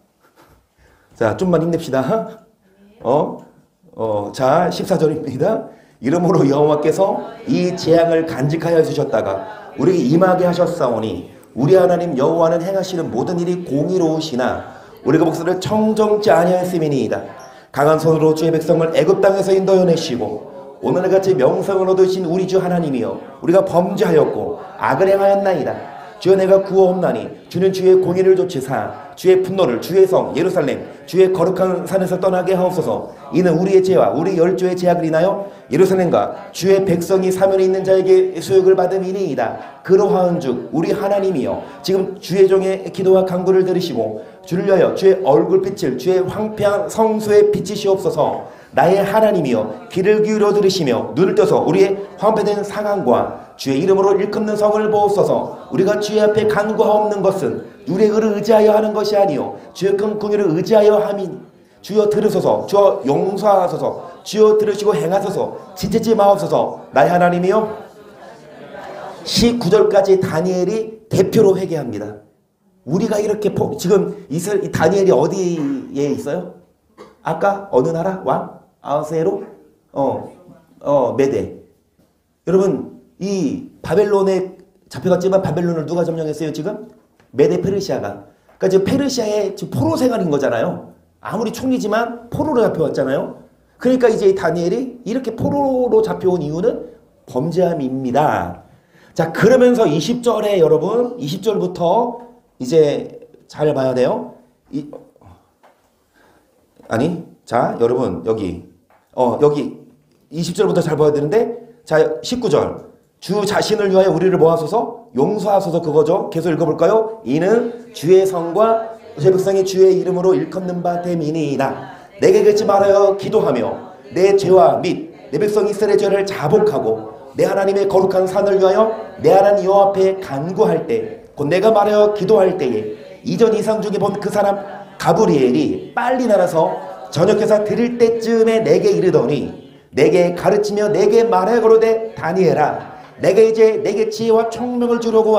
자, 좀만 힘냅시다. 자, 14절입니다. 이러므로 여호와께서 이 재앙을 간직하여 주셨다가 우리에게 임하게 하셨사오니 우리 하나님 여호와는 행하시는 모든 일이 공의로우시나 우리가 목소리를 청정치 아니하였음이니이다. 강한 손으로 주의 백성을 애굽 땅에서 인도해내시고 오늘같이 명성을 얻으신 우리 주 하나님이여 우리가 범죄하였고 악을 행하였나이다. 주여 내가 구하옵나니 주는 주의 공의를 좇으사 주의 분노를 주의 성 예루살렘 주의 거룩한 산에서 떠나게 하옵소서. 이는 우리의 죄와 우리 열조의 죄악을 인하여 예루살렘과 주의 백성이 사면에 있는 자에게 수욕을 받음이니이다. 그러하은즉 우리 하나님이여 지금 주의 종의 기도와 간구를 들으시고 주를 위하여 주의 얼굴빛을 주의 황폐한 성소에 비치시옵소서. 나의 하나님이여 귀를 기울여 들으시며 눈을 떠서 우리의 황폐된 상황과 주의 이름으로 일컫는 성을 보옵소서. 우리가 주의 앞에 간구하옵는 것은 우리의 의를 의지하여 하는 것이 아니요 주의 큰 공의를 의지하여 함이니 주여 들으소서. 주여 용서하소서. 주여 들으시고 행하소서. 지체지 마옵소서. 나의 하나님이여. 19절까지 다니엘이 대표로 회개합니다. 우리가 이렇게 지금 이 다니엘이 어디에 있어요? 아까 어느 나라? 왕? 아하스에로? 메대. 여러분, 이 바벨론에 잡혀갔지만 바벨론을 누가 점령했어요 지금? 메대 페르시아가. 그러니까 지금 페르시아의 지금 포로 생활인 거잖아요. 아무리 총리지만 포로로 잡혀왔잖아요. 그러니까 이제 이 다니엘이 이렇게 포로로 잡혀온 이유는 범죄함입니다. 자, 그러면서 20절에 여러분 20절부터 이제 잘 봐야 돼요. 자, 여러분 여기 20절부터 잘 봐야 되는데, 자, 19절 주 자신을 위하여 우리를 모아소서 용서하소서, 그거죠. 계속 읽어볼까요? 이는 주의 성과 주의 백성이 주의 이름으로 일컫는 바 됨이니이다. 내게 그치 말하여 기도하며 내 죄와 및 내 백성 이스라엘의 죄를 자복하고 내 하나님의 거룩한 산을 위하여 내 하나님 여호와 앞에 간구할 때, 곧 내가 말하여 기도할 때에 이전 이상 중에 본 그 사람 가브리엘이 빨리 날아서 저녁해서 드릴 때쯤에 내게 이르더니 내게 가르치며 내게 말하여 가로되 다니엘아 내게 지혜와 총명을 주려고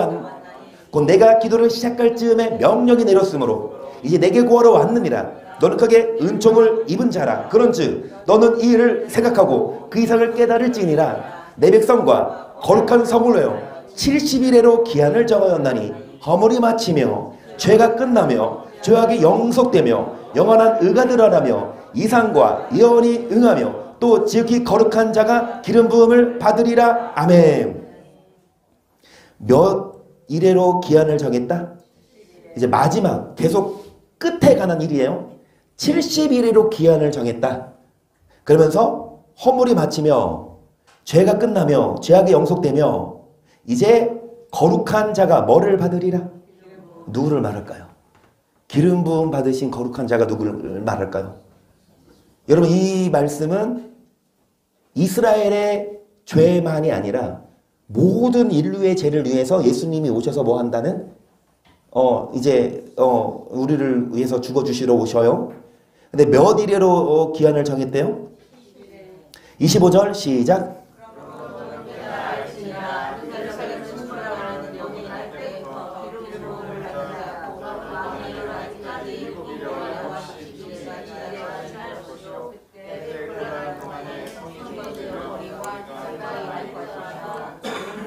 곧 내가 기도를 시작할 즈음에 명령이 내렸으므로 이제 내게 구하러 왔느니라. 너는 크게 은총을 입은 자라. 그런즉 너는 이 일을 생각하고 그 이상을 깨달을지니라. 내 백성과 거룩한 성을 위하여 70일에로 기한을 정하였나니 허물이 마치며 죄가 끝나며 죄악이 영속되며 영원한 의가 드러나며 이상과 예언이 응하며 또 지극히 거룩한 자가 기름 부음을 받으리라. 아멘. 몇 일에로 기한을 정했다? 이제 마지막 계속 끝에 관한 일이에요. 70일에로 기한을 정했다. 그러면서 허물이 마치며 죄가 끝나며 죄악이 영속되며 이제 거룩한 자가 뭐를 받으리라? 누구를 말할까요? 기름 부음 받으신 거룩한 자가 누구를 말할까요? 여러분, 이 말씀은 이스라엘의 죄만이 아니라 모든 인류의 죄를 위해서 예수님이 오셔서 뭐 한다는? 우리를 위해서 죽어주시러 오셔요. 근데 몇 일에로 기한을 정했대요? 25절 시작.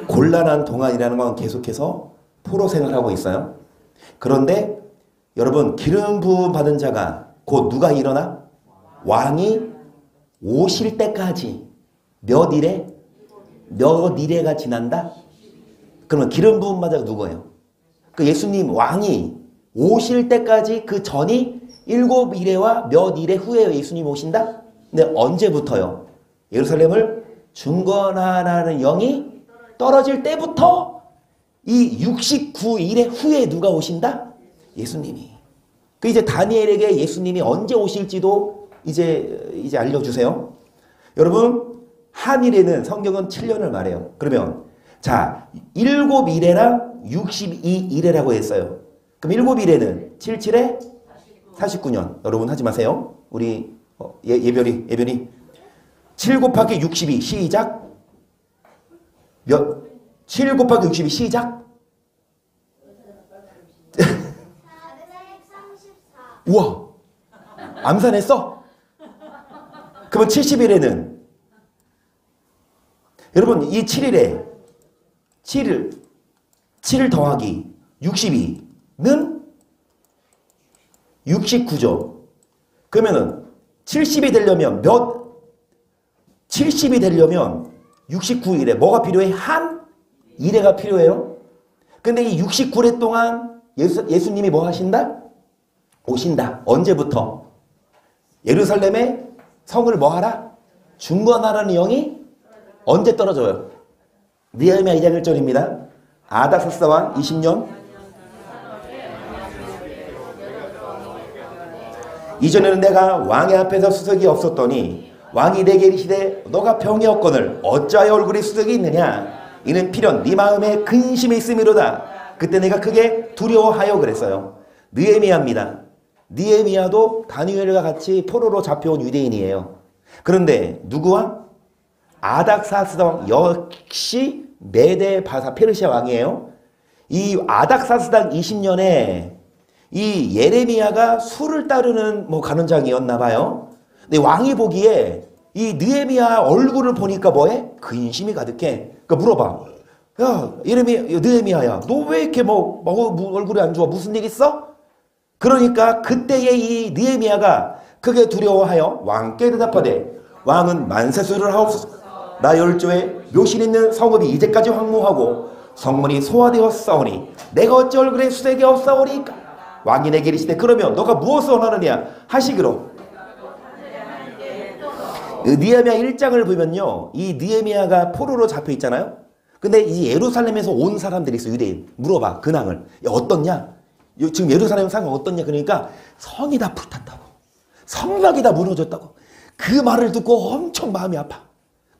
곤란한 동안이라는 건 계속해서 포로 생활하고 있어요. 그런데 여러분, 기름 부음 받은 자가 곧 누가 일어나? 왕이 오실 때까지 몇 일에? 몇 일에가 지난다? 그러면 기름 부음 마자가 누구예요? 그 예수님 왕이 오실 때까지 그 전이 7일에와 몇 일에 후에 예수님 오신다? 근데 언제부터요? 예루살렘을 중건하라는 영이 떨어질 때부터 이 69일에 후에 누가 오신다? 예수님이. 그 이제 다니엘에게 예수님이 언제 오실지도 이제 알려주세요. 여러분, 한일에는 성경은 7년을 말해요. 그러면 자, 7일에랑 62일에라고 했어요. 그럼 7일에는 77에 49년. 여러분 하지 마세요. 우리 예별이 7 곱하기 62 시작. 몇? 7 곱하기 62 시작. 우와, 암산했어? 그러면 70일에는 여러분 이 7일에 7 더하기 62는 69죠. 그러면은 70이 되려면 70이 되려면 69일에 뭐가 필요해? 한 일회가 필요해요. 근데 이 69일 동안 예수님이 뭐 하신다? 오신다. 언제부터? 예루살렘에 성을 뭐 하라? 중건하라는 영이 언제 떨어져요? 느헤미야 2장 1절입니다. 아닥사스다 왕 20년. 이전에는 내가 왕의 앞에서 수석이 없었더니 왕이 내게 이르시되 너가 병이 없거늘 어찌하여 얼굴에 수석이 있느냐? 이는 필연 네 마음에 근심이 있음이로다. 그때 내가 크게 두려워하여 그랬어요. 느헤미야입니다. 느헤미야도 다니엘과 같이 포로로 잡혀온 유대인이에요. 그런데 누구와? 아닥사스다 왕, 역시 메데 바사 페르시아 왕이에요. 이 아닥사스당 20년에 이 예레미야가 수를 따르는 가는장이었나 봐요. 근데 왕이 보기에 이 느헤미야 얼굴을 보니까 뭐해? 근심이 가득해. 그러니까 물어봐. 야, 느헤미야야, 너 왜 이렇게 얼굴이 안 좋아? 무슨 일 있어? 그러니까 그때에 이 느헤미야가 크게 두려워하여 왕께 대답하되 왕은 만세수를 하옵소서. 나 열조에 묘실 있는 성읍이 이제까지 황무하고 성문이 소화되었사오니 내가 어찌 얼굴에 수색이 없사오리까? 왕이 내게 이르시되 그러면 너가 무엇을 원하느냐 하시기로. 느헤미야 1장을 보면요, 이 느헤미야가 포로로 잡혀 있잖아요. 근데 이 예루살렘에서 온 사람들이 있어. 유대인. 물어봐 근황을. 야, 어떻냐? 지금 예루살렘 상황 어떻냐? 그러니까 성이 다 불탔다고, 성막이 다 무너졌다고. 그 말을 듣고 엄청 마음이 아파.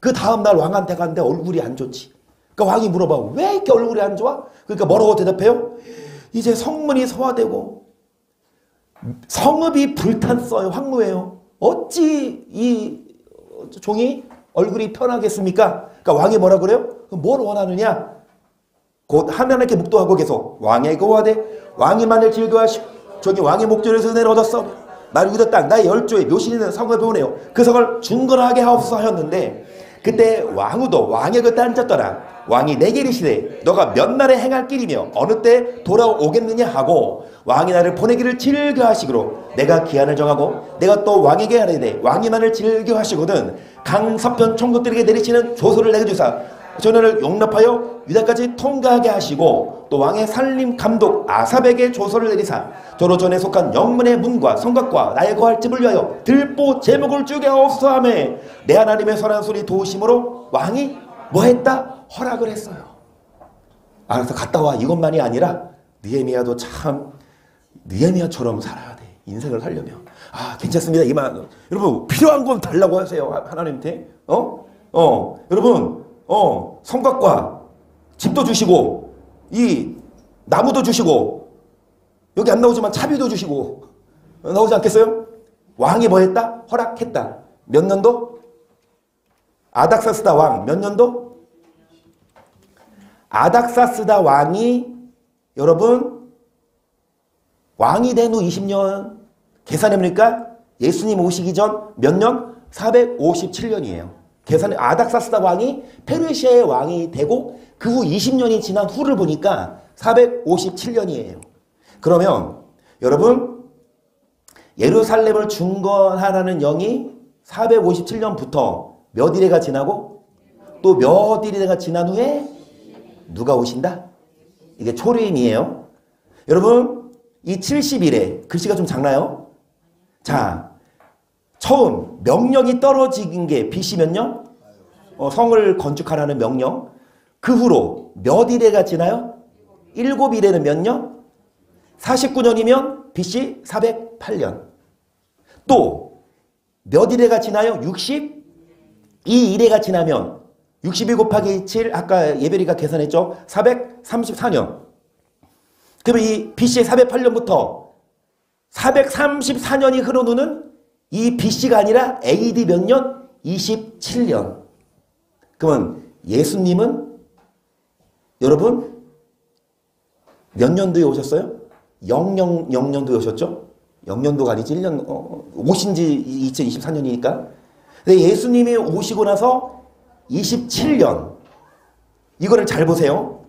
그 다음날 왕한테 갔는데 얼굴이 안 좋지. 그러니까 왕이 물어봐. 왜 이렇게 얼굴이 안 좋아? 그러니까 뭐라고 대답해요? 이제 성문이 소화되고 성읍이 불탔어요. 황무해요. 어찌 이 종이 얼굴이 편하겠습니까? 그러니까 왕이 뭐라 그래요? 뭘 원하느냐? 곧 하나님께 묵도하고 계속 왕의 고하되 왕이 만을 즐거워하시고 저기 왕의 목전에서 은혜를 얻었어. 나를 유다 땅 나의 열조에 묘실 있는 성읍에 보내요. 그 성을 중건하게 하옵소서 하였는데 그때 왕후도 왕의 곁에 앉았더라. 왕이 내게 이르시되 너가 몇 날에 행할 길이며 어느 때 돌아오겠느냐 하고 왕이 나를 보내기를 즐겨하시기로 내가 기한을 정하고 내가 또 왕에게 하려되 왕이 나를 즐겨하시거든 강서편 총독들에게 내리치는 조서를 내게 주사 전하를 용납하여 유다까지 통과하게 하시고 또 왕의 살림 감독 아삽에게 조서를 내리사 저로 전에 속한 영문의 문과 성곽과 나의 거할 집을 위하여 들보 제목을 주게 하옵소서 하며 내 하나님의 선한 소리 도우심으로 왕이 뭐했다? 허락을 했어요. 알아서 갔다 와. 이것만이 아니라 느헤미야도 참 느헤미야처럼 살아야 돼. 인생을 살려면. 아, 괜찮습니다. 이만. 여러분 필요한 건 달라고 하세요. 하나님한테. 여러분 성곽과 집도 주시고 이 나무도 주시고 여기 안 나오지만 차비도 주시고 나오지 않겠어요? 왕이 뭐 했다? 허락했다. 몇 년도? 아닥사스다 왕 몇 년도? 아닥사스다 왕이 여러분 왕이 된 후 20년 계산해보니까 예수님 오시기 전 몇 년? 457년이에요. 계산해. 아닥사스다 왕이 페르시아의 왕이 되고 그 후 20년이 지난 후를 보니까 457년이에요. 그러면 여러분 예루살렘을 중건하라는 영이 457년부터 몇 일회가 지나고 또 몇 일회가 지난 후에 누가 오신다? 이게 초림이에요. 여러분 이 70일에 글씨가 좀 작나요? 자, 처음 명령이 떨어진 게 BC 몇 년? 성을 건축하라는 명령. 그 후로 몇 일회가 지나요? 7일회는 몇 년? 49년이면 BC 408년. 또 몇 일회가 지나요? 62일회가 지나면 62 곱하기 7 아까 예별이가 계산했죠? 434년. 그러면 이 BC 408년부터 434년이 흐른 후는 이 BC가 아니라 AD 몇 년? 27년. 그러면 예수님은 여러분 몇 년도에 오셨어요? 000년도에 오셨죠? 0년도가 아니지 1년 오신 지 2024년이니까. 근데 예수님이 오시고 나서 27년 이거를 잘 보세요.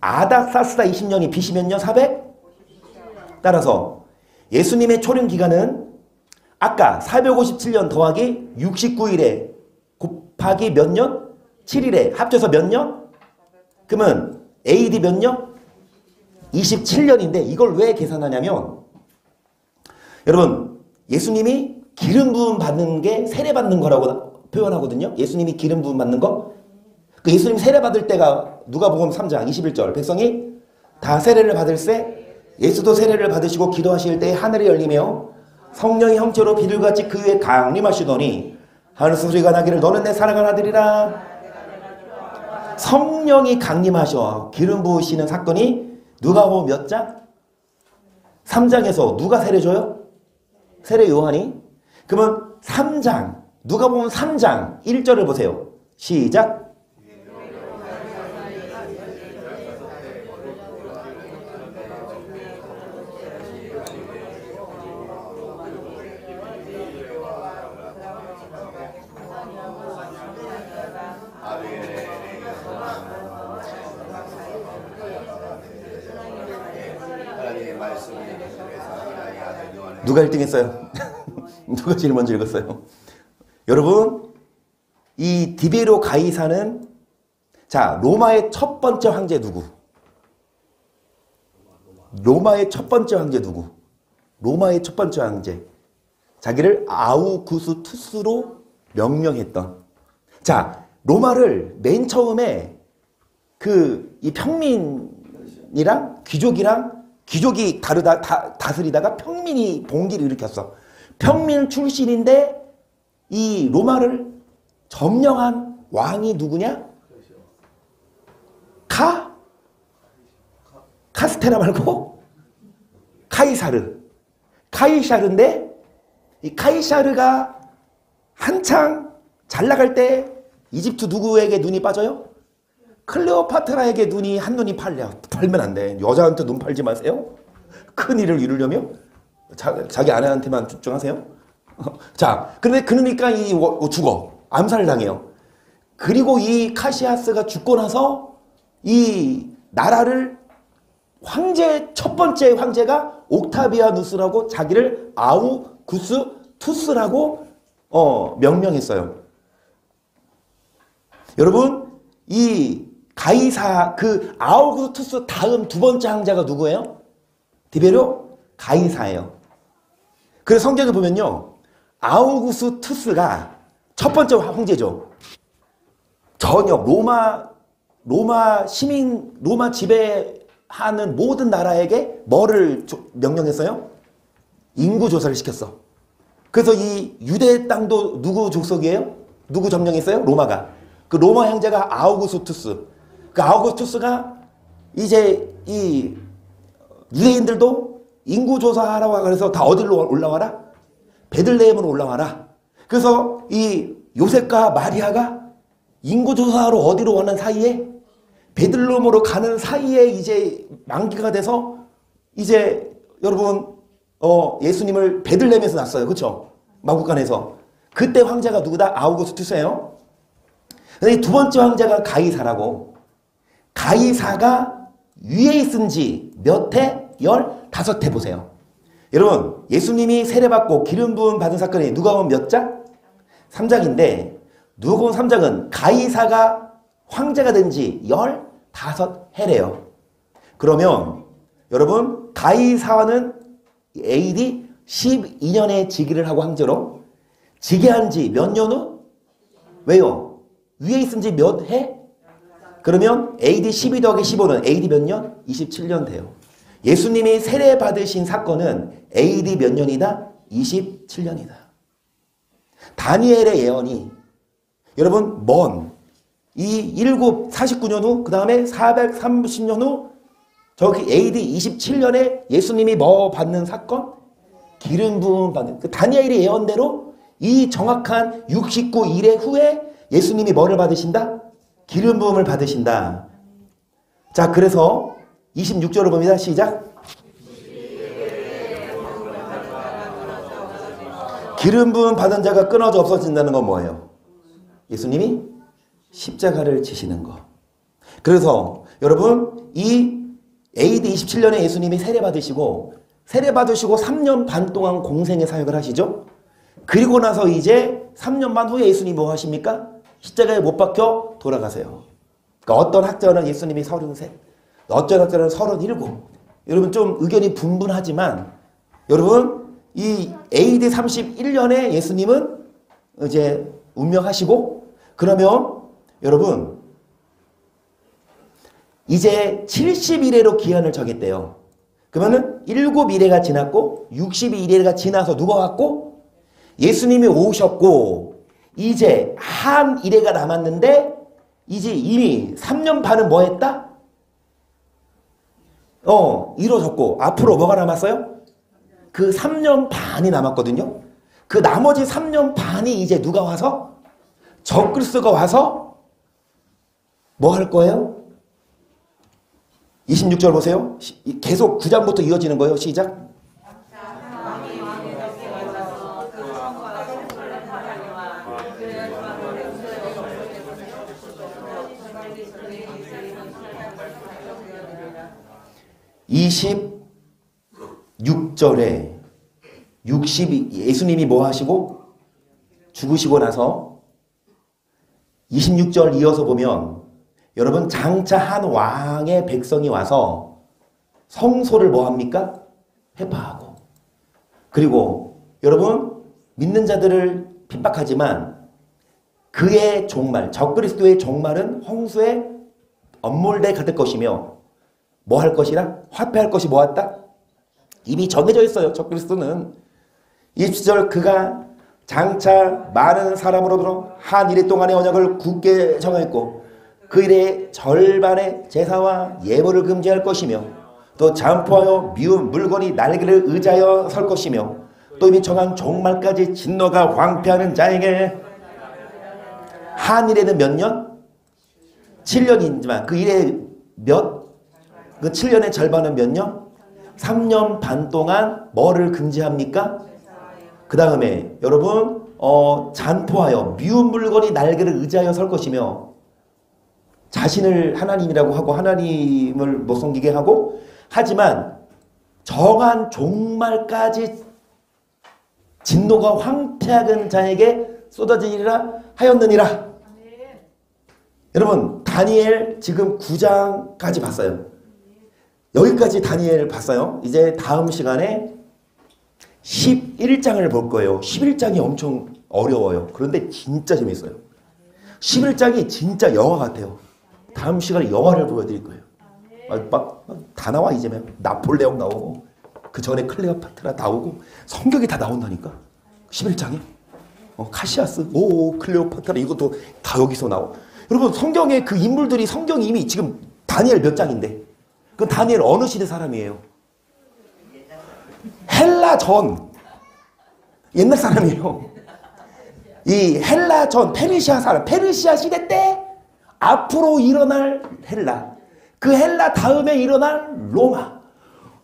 아닥사스다 20년이 BC 몇 년? 400? 따라서 예수님의 초림 기간은 아까 457년 더하기 69일에 곱하기 몇 년? 7일에 합쳐서 몇 년? 그러면 AD 몇 년? 27년인데 이걸 왜 계산하냐면 여러분 예수님이 기름 부음 받는 게 세례 받는 거라고 표현하거든요. 예수님이 기름 부음 받는 거. 그 예수님 세례 받을 때가 누가복음 3장 21절 백성이 다 세례를 받을세 예수도 세례를 받으시고 기도하실 때 하늘이 열리며 성령이 형체로 비둘같이 그 위에 강림하시더니 하늘에서 소리가 나기를 너는 내 사랑하는 아들이라. 성령이 강림하셔 기름 부으시는 사건이 누가복음 몇 장? 3장에서 누가 세례 줘요? 세례 요한이. 그러면 3장 누가복음 3장 1절을 보세요. 시작. 누가 1등 했어요? 누가 제일 먼저 읽었어요? 여러분 이 디베로 가이사는 자 로마의 첫 번째 황제 누구? 로마의 첫 번째 황제 누구? 로마의 첫 번째 황제 자기를 아우구스투스로 명명했던. 자 로마를 맨 처음에 이 평민이랑 귀족이 다스리다가 평민이 봉기를 일으켰어. 평민 출신인데 이 로마를 점령한 왕이 누구냐? 카스테라 말고 카이사르인데 이 카이사르가 한창 잘 나갈 때 이집트 누구에게 눈이 빠져요? 클레오파트라에게 한눈이 팔면 안 돼. 여자한테 눈 팔지 마세요. 큰 일을 이루려면 자기 아내한테만 집중하세요. 자, 그러니까 죽어. 암살당해요. 그리고 이 카시아스가 죽고 나서 이 나라를 첫 번째 황제가 옥타비아누스라고 자기를 아우구스투스라고 명명했어요. 여러분 이 가이사 아우구스투스 다음 두 번째 황제가 누구예요? 디베로 가이사예요. 그래서 성경을 보면요. 아우구스투스가 첫 번째 황제죠. 전혀 로마 지배하는 모든 나라에게 뭐를 명령했어요? 인구 조사를 시켰어. 그래서 이 유대 땅도 누구 족속이에요? 누구 점령했어요? 로마가. 그 로마 황제가 아우구스투스. 그 아우구스투스가 이제 이 유대인들도 인구 조사하라고 그래서 다 어디로 올라와라? 베들레헴으로 올라와라. 그래서 이 요셉과 마리아가 인구 조사하러 어디로 가는 사이에 베들레헴으로 가는 사이에 이제 만기가 돼서 이제 여러분 예수님을 베들레헴에서 낳았어요. 그렇죠? 마구간에서. 그때 황제가 누구다? 아우구스투스예요. 근데 두 번째 황제가 가이사라고. 가이사가 위에 있은 지 몇 해? 15해 보세요. 여러분 예수님이 세례받고 기름 부음 받은 사건이 누가복음 몇 장? 3장인데 누가복음 3장은 가이사가 황제가 된 지 15해래요. 그러면 여러분 가이사는 AD 12년에 즉위를 하고 황제로 즉위한 지 몇 년 후? 왜요? 위에 있은 지 몇 해? 그러면 AD 12 더하기 15는 AD 몇 년? 27년 돼요. 예수님이 세례 받으신 사건은 AD 몇 년이다? 27년이다. 다니엘의 예언이 여러분 이 49년 후 그 다음에 430년 후 저기 AD 27년에 예수님이 뭐 받는 사건? 기름 부음 받는 그 다니엘의 예언대로 이 정확한 69일의 후에 예수님이 뭐를 받으신다? 기름 부음을 받으신다. 자, 그래서 26절을 봅니다. 시작. 기름 부음 받은 자가 끊어져 없어진다는 건 뭐예요? 예수님이 십자가를 지시는 거. 그래서 여러분 이 AD 27년에 예수님이 세례 받으시고 3년 반 동안 공생의 사역을 하시죠. 그리고 나서 이제 3년 반 후에 예수님이 뭐 하십니까? 십자가에 못 박혀 돌아가세요. 그러니까 어떤 학자는 예수님이 33, 어떤 학자는 37. 여러분 좀 의견이 분분하지만 여러분 이 AD 31년에 예수님은 이제 운명하시고 그러면 여러분 이제 70일에로 기한을 정했대요. 그러면은 7일가 지났고 62일가 지나서 누가 왔고 예수님이 오셨고 이제 한 일회가 남았는데 이제 이미 3년 반은 뭐 했다? 이루어졌고 앞으로 뭐가 남았어요? 그 3년 반이 남았거든요. 그 나머지 3년 반이 이제 누가 와서? 적그리스도가 와서 뭐 할 거예요? 26절 보세요. 계속 9장부터 이어지는 거예요. 시작. (26절에) 예수님이 뭐 하시고 죽으시고 나서 26절 이어서 보면 여러분 장차 한 왕의 백성이 와서 성소를 뭐 합니까? 회파하고 그리고 여러분 믿는 자들을 핍박하지만 그의 종말 적그리스도의 종말은 홍수에 엄몰돼 가득 것이며 뭐 할 것이라? 화폐할 것이 뭐 왔다? 이미 정해져 있어요. 적그리스도는 27절 그가 장차 많은 사람으로부터 한 일해 동안의 언약을 굳게 정했고 그 일의 절반의 제사와 예물을 금지할 것이며 또 잠포하여 미운 물건이 날개를 의지하여 설 것이며 또 이미 정한 종말까지 진노가 황폐하는 자에게 한 일에는 몇 년? 7년이지만 그 일의 그 7년의 절반은 몇 년? 3년 반 동안 뭐를 금지합니까? 그 다음에 여러분 잔포하여 미운 물건이 날개를 의지하여 설 것이며 자신을 하나님이라고 하고 하나님을 못 섬기게 하고 하지만 정한 종말까지 진노가 황폐하던 자에게 쏟아지리라 하였느니라. 여러분 다니엘 지금 9장까지 봤어요. 여기까지 다니엘 봤어요. 이제 다음 시간에 11장을 볼 거예요. 11장이 엄청 어려워요. 그런데 진짜 재밌어요. 11장이 진짜 영화 같아요. 다음 시간에 영화를 보여드릴 거예요. 막 다 나와 이제 나폴레옹 나오고 그 전에 클레오파트라 나오고 성격이 다 나온다니까. 11장에 카시아스, 클레오파트라 이것도 다 여기서 나와. 여러분 성경에 그 인물들이 성경이 이미 지금 다니엘 몇 장인데 그 다니엘 어느 시대 사람이에요? 헬라 전 옛날 사람이에요. 이 헬라 전 페르시아 사람 페르시아 시대 때 앞으로 일어날 헬라 그 헬라 다음에 일어날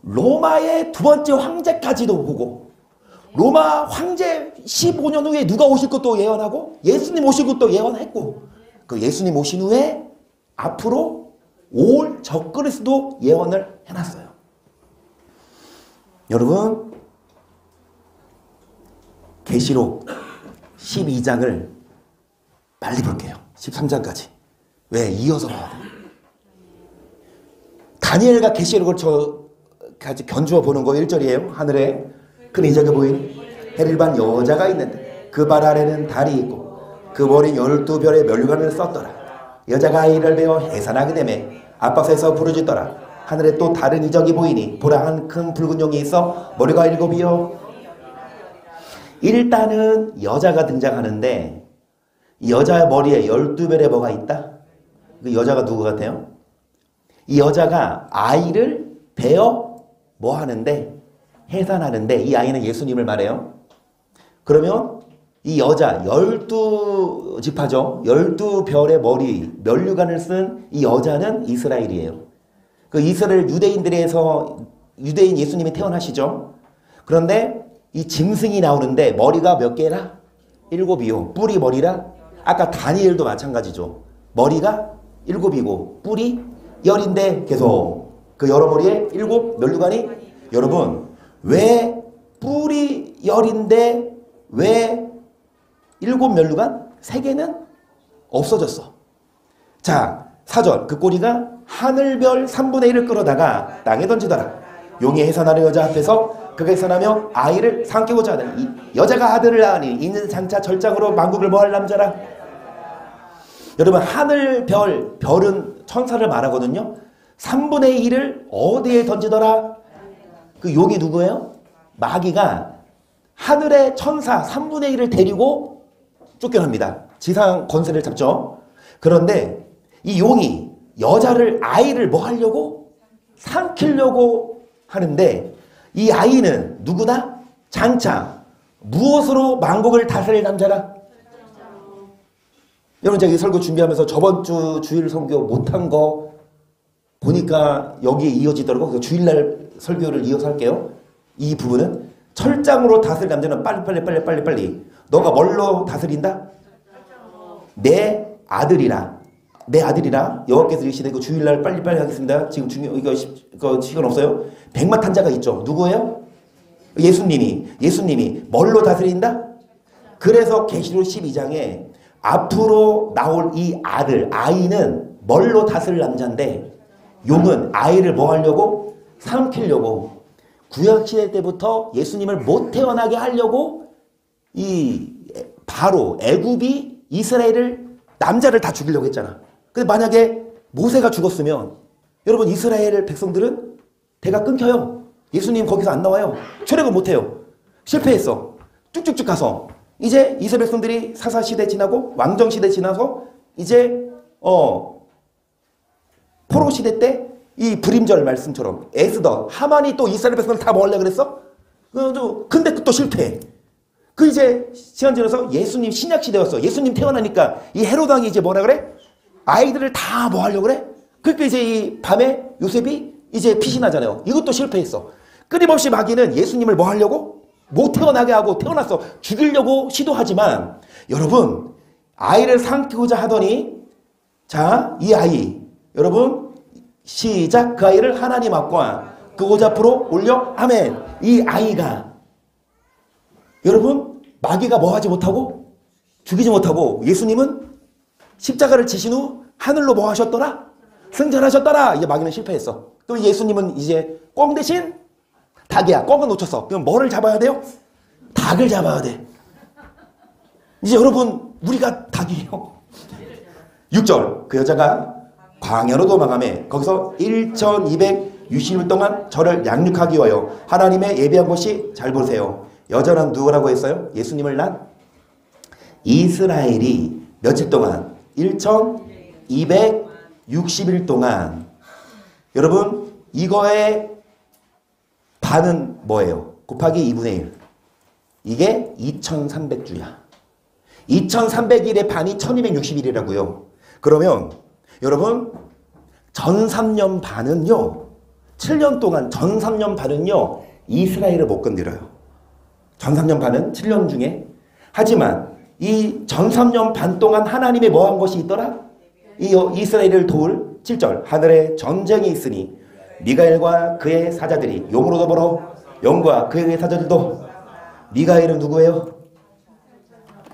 로마의 두 번째 황제까지도 보고 로마 황제 15년 후에 누가 오실 것도 예언하고 예수님 오실 것도 예언했고 그 예수님 오신 후에 앞으로 올 적그리스도 예언을 해놨어요. 여러분 계시록 12장을 빨리 볼게요. 13장까지. 왜? 이어서 봐야 돼. 다니엘과 계시록을 같이 견주어 보는 거 1절이에요. 하늘에 큰 이적에 보이는 해릴반 여자가 있는데 그 발 아래는 달이 있고 그 머리 12별의 멸관을 썼더라. 여자가 아이를 베어 해산하게 되매 앞박에서 부르짖더라. 하늘에 또 다른 이적이 보이니 보라 한 큰 붉은 용이 있어 머리가 7이요. 일단은 여자가 등장하는데 이 여자의 머리에 12별의 뭐가 있다? 그 여자가 누구 같아요? 이 여자가 아이를 베어 뭐 하는데? 해산하는데 이 아이는 예수님을 말해요. 그러면 이 여자 12지파죠. 12별의 머리 면류관을 쓴 이 여자는 이스라엘이에요. 그 이스라엘 유대인들에서 유대인 예수님이 태어나시죠. 그런데 이 짐승이 나오는데 머리가 몇 개라? 7이요. 뿔이 머리라? 아까 다니엘도 마찬가지죠. 머리가 7이고 뿔이 10인데 계속 그 여러 머리에 7 면류관이 여러분 왜 뿔이 10인데 왜 7 면류관? 3개는 없어졌어. 자 4절 그 꼬리가 하늘별 3분의 1을 끌어다가 땅에 던지더라. 용이 해산하는 여자 앞에서 그가 해산하며 아이를 삼키고자 하더니 이 여자가 아들을 낳으니 이는 장차 절장으로 만국을 뭐할 남자라. 여러분 하늘별 별은 천사를 말하거든요. 3분의 1을 어디에 던지더라? 그 용이 누구예요? 마귀가 하늘의 천사 3분의 1을 데리고 쫓겨납니다. 지상 권세를 잡죠. 그런데 이 용이 여자를 아이를 뭐 하려고? 삼키려고 하는데 이 아이는 누구다? 장차 무엇으로 만국을 다스릴 남자라? 여러분 제가 이 설교 준비하면서 저번 주 주일 설교 못한 거 보니까 여기에 이어지더라고요. 그래서 주일날 설교를 이어서 할게요. 이 부분은 철장으로 다스릴 남자는 빨리 너가 뭘로 다스린다? 내 아들이라 여호와께서 이르시되 그 주일날 빨리 하겠습니다. 지금 이거 시간 없어요. 백마탄자가 있죠. 누구예요? 예수님이 뭘로 다스린다? 그래서 계시록 12장에 앞으로 나올 이 아이는 뭘로 다스릴 남자인데 용은 아이를 뭐 하려고? 삼키려고. 구약시대 때부터 예수님을 못 태어나게 하려고 이 바로 애굽이 이스라엘을 남자를 다 죽이려고 했잖아. 근데 만약에 모세가 죽었으면 여러분 이스라엘 백성들은 대가 끊겨요. 예수님 거기서 안 나와요. 출애굽 못해요. 실패했어. 쭉쭉쭉 가서 이제 이스라엘 백성들이 사사시대 지나고 왕정시대 지나서 이제 포로시대 때 이 불임절 말씀처럼 에스더 하만이 또 이스라엘 백성을 다 먹으려고 그랬어? 근데 또 실패해. 그 이제 시간 지나서 예수님 신약시대 왔어. 예수님 태어나니까 이 헤로드 왕이 이제 뭐라 그래? 아이들을 다 뭐 하려고 그래? 그러니까 이제 이 밤에 요셉이 이제 피신하잖아요. 이것도 실패했어. 끊임없이 마귀는 예수님을 뭐 하려고? 못 태어나게 하고 태어났어. 죽이려고 시도하지만 여러분 아이를 삼키고자 하더니 자, 이 아이 여러분 시작 그 아이를 하나님 앞과 그 오자 앞으로 올려 아멘. 이 아이가 여러분 마귀가 뭐 하지 못하고 죽이지 못하고 예수님은 십자가를 지신 후 하늘로 뭐 하셨더라? 승천하셨더라. 이제 마귀는 실패했어. 그럼 예수님은 이제 꿩 대신 닭이야. 꿩은 놓쳤어. 그럼 뭐를 잡아야 돼요? 닭을 잡아야 돼. 이제 여러분 우리가 닭이에요. 6절 그 여자가 광야로 도망하며 거기서 1260일 동안 저를 양육하기 위하여 하나님의 예비한 곳이 잘 보세요. 여자는 누구라고 했어요? 예수님을 낳은 이스라엘이 며칠 동안 1260일 동안 여러분 이거의 반은 뭐예요? 곱하기 2분의 1 이게 2300주야. 2300일의 반이 1260일이라고요. 그러면 여러분 전 3년 반은요 7년 동안 전 3년 반은요 이스라엘을 못 건드려요. 전 3년 반은 7년 중에 하지만 이 전 3년 반 동안 하나님이 뭐 한 것이 있더라? 이 이스라엘을 도울 7절 하늘에 전쟁이 있으니 미가엘과 그의 사자들이 용으로 더불어 용과 그의 사자들도 미가엘은 누구예요?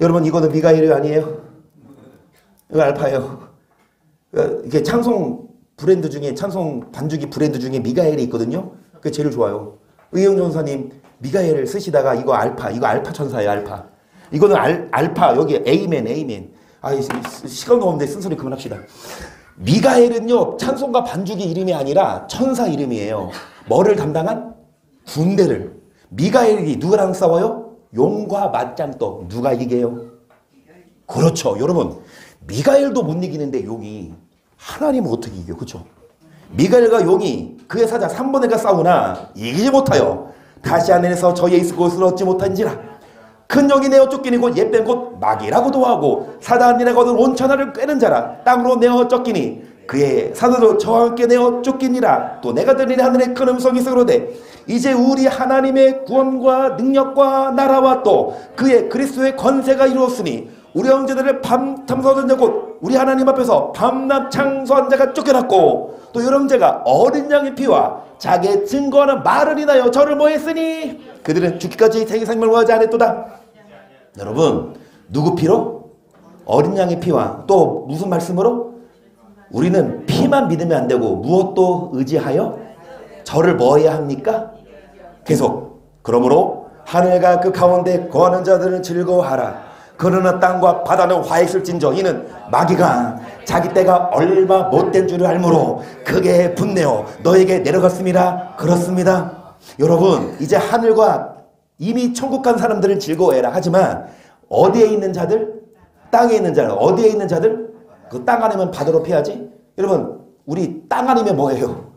여러분 이거는 미가엘이 아니에요? 이거 알파예요. 이게 찬송 브랜드 중에 찬송 반주기 브랜드 중에 미가엘이 있거든요. 그게 제일 좋아요. 의영 전사님 미가엘을 쓰시다가 이거 알파 천사예요. 알파. 이거는 알파 여기 에이멘. 아 시간 없는데 쓴소리 그만합시다. 미가엘은요 찬송가 반주기 이름이 아니라 천사 이름이에요. 뭐를 담당한? 군대를. 미가엘이 누구랑 싸워요? 용과 맞짱떠. 누가 이겨요? 그렇죠. 여러분 미가엘도 못 이기는데 용이 하나님은 어떻게 이겨? 그렇죠? 미가엘과 용이 그의 사자 3번에가 싸우나 이기지 못하여 다시 하늘에서 저의 있을 곳을 얻지 못한지라. 큰 영이 내어 쫓기니 곧 옛뱀 곧 마귀라고도 하고 사단이라 거둔 온천하를 꿰는 자라. 땅으로 내어 쫓기니 그의 사도도 저와 함께 내어 쫓기니라. 또 내가 들으니 하늘에 큰 음성이 있으로되 이제 우리 하나님의 구원과 능력과 나라와 또 그의 그리스도의 권세가 이루었으니 우리 형제들을 밤 탐사하던 자 곧 우리 하나님 앞에서 밤낮 창소한 자가 쫓겨났고 또 여러 형제가 어린 양의 피와 자기의 증거하는 말을 인하여 저를 뭐했으니 그들은 죽기까지 자기 생명을 구하지 않았도다. 여러분 누구 피로? 어린 양의 피와 또 무슨 말씀으로? 우리는 피만 믿으면 안 되고 무엇도 의지하여 저를 뭐 해야 합니까? 계속 그러므로 하늘과 그 가운데 거하는 자들은 즐거워하라. 그러나 땅과 바다는 화 있을진저 이는 마귀가 자기 때가 얼마 못된 줄을 알므로 크게 분내어 너에게 내려갔습니다. 그렇습니다. 여러분 이제 하늘과 이미 천국 간 사람들은 즐거워해라. 하지만 어디에 있는 자들? 땅에 있는 자들. 어디에 있는 자들? 그 땅 아니면 바다로 피하지? 여러분 우리 땅 아니면 뭐예요?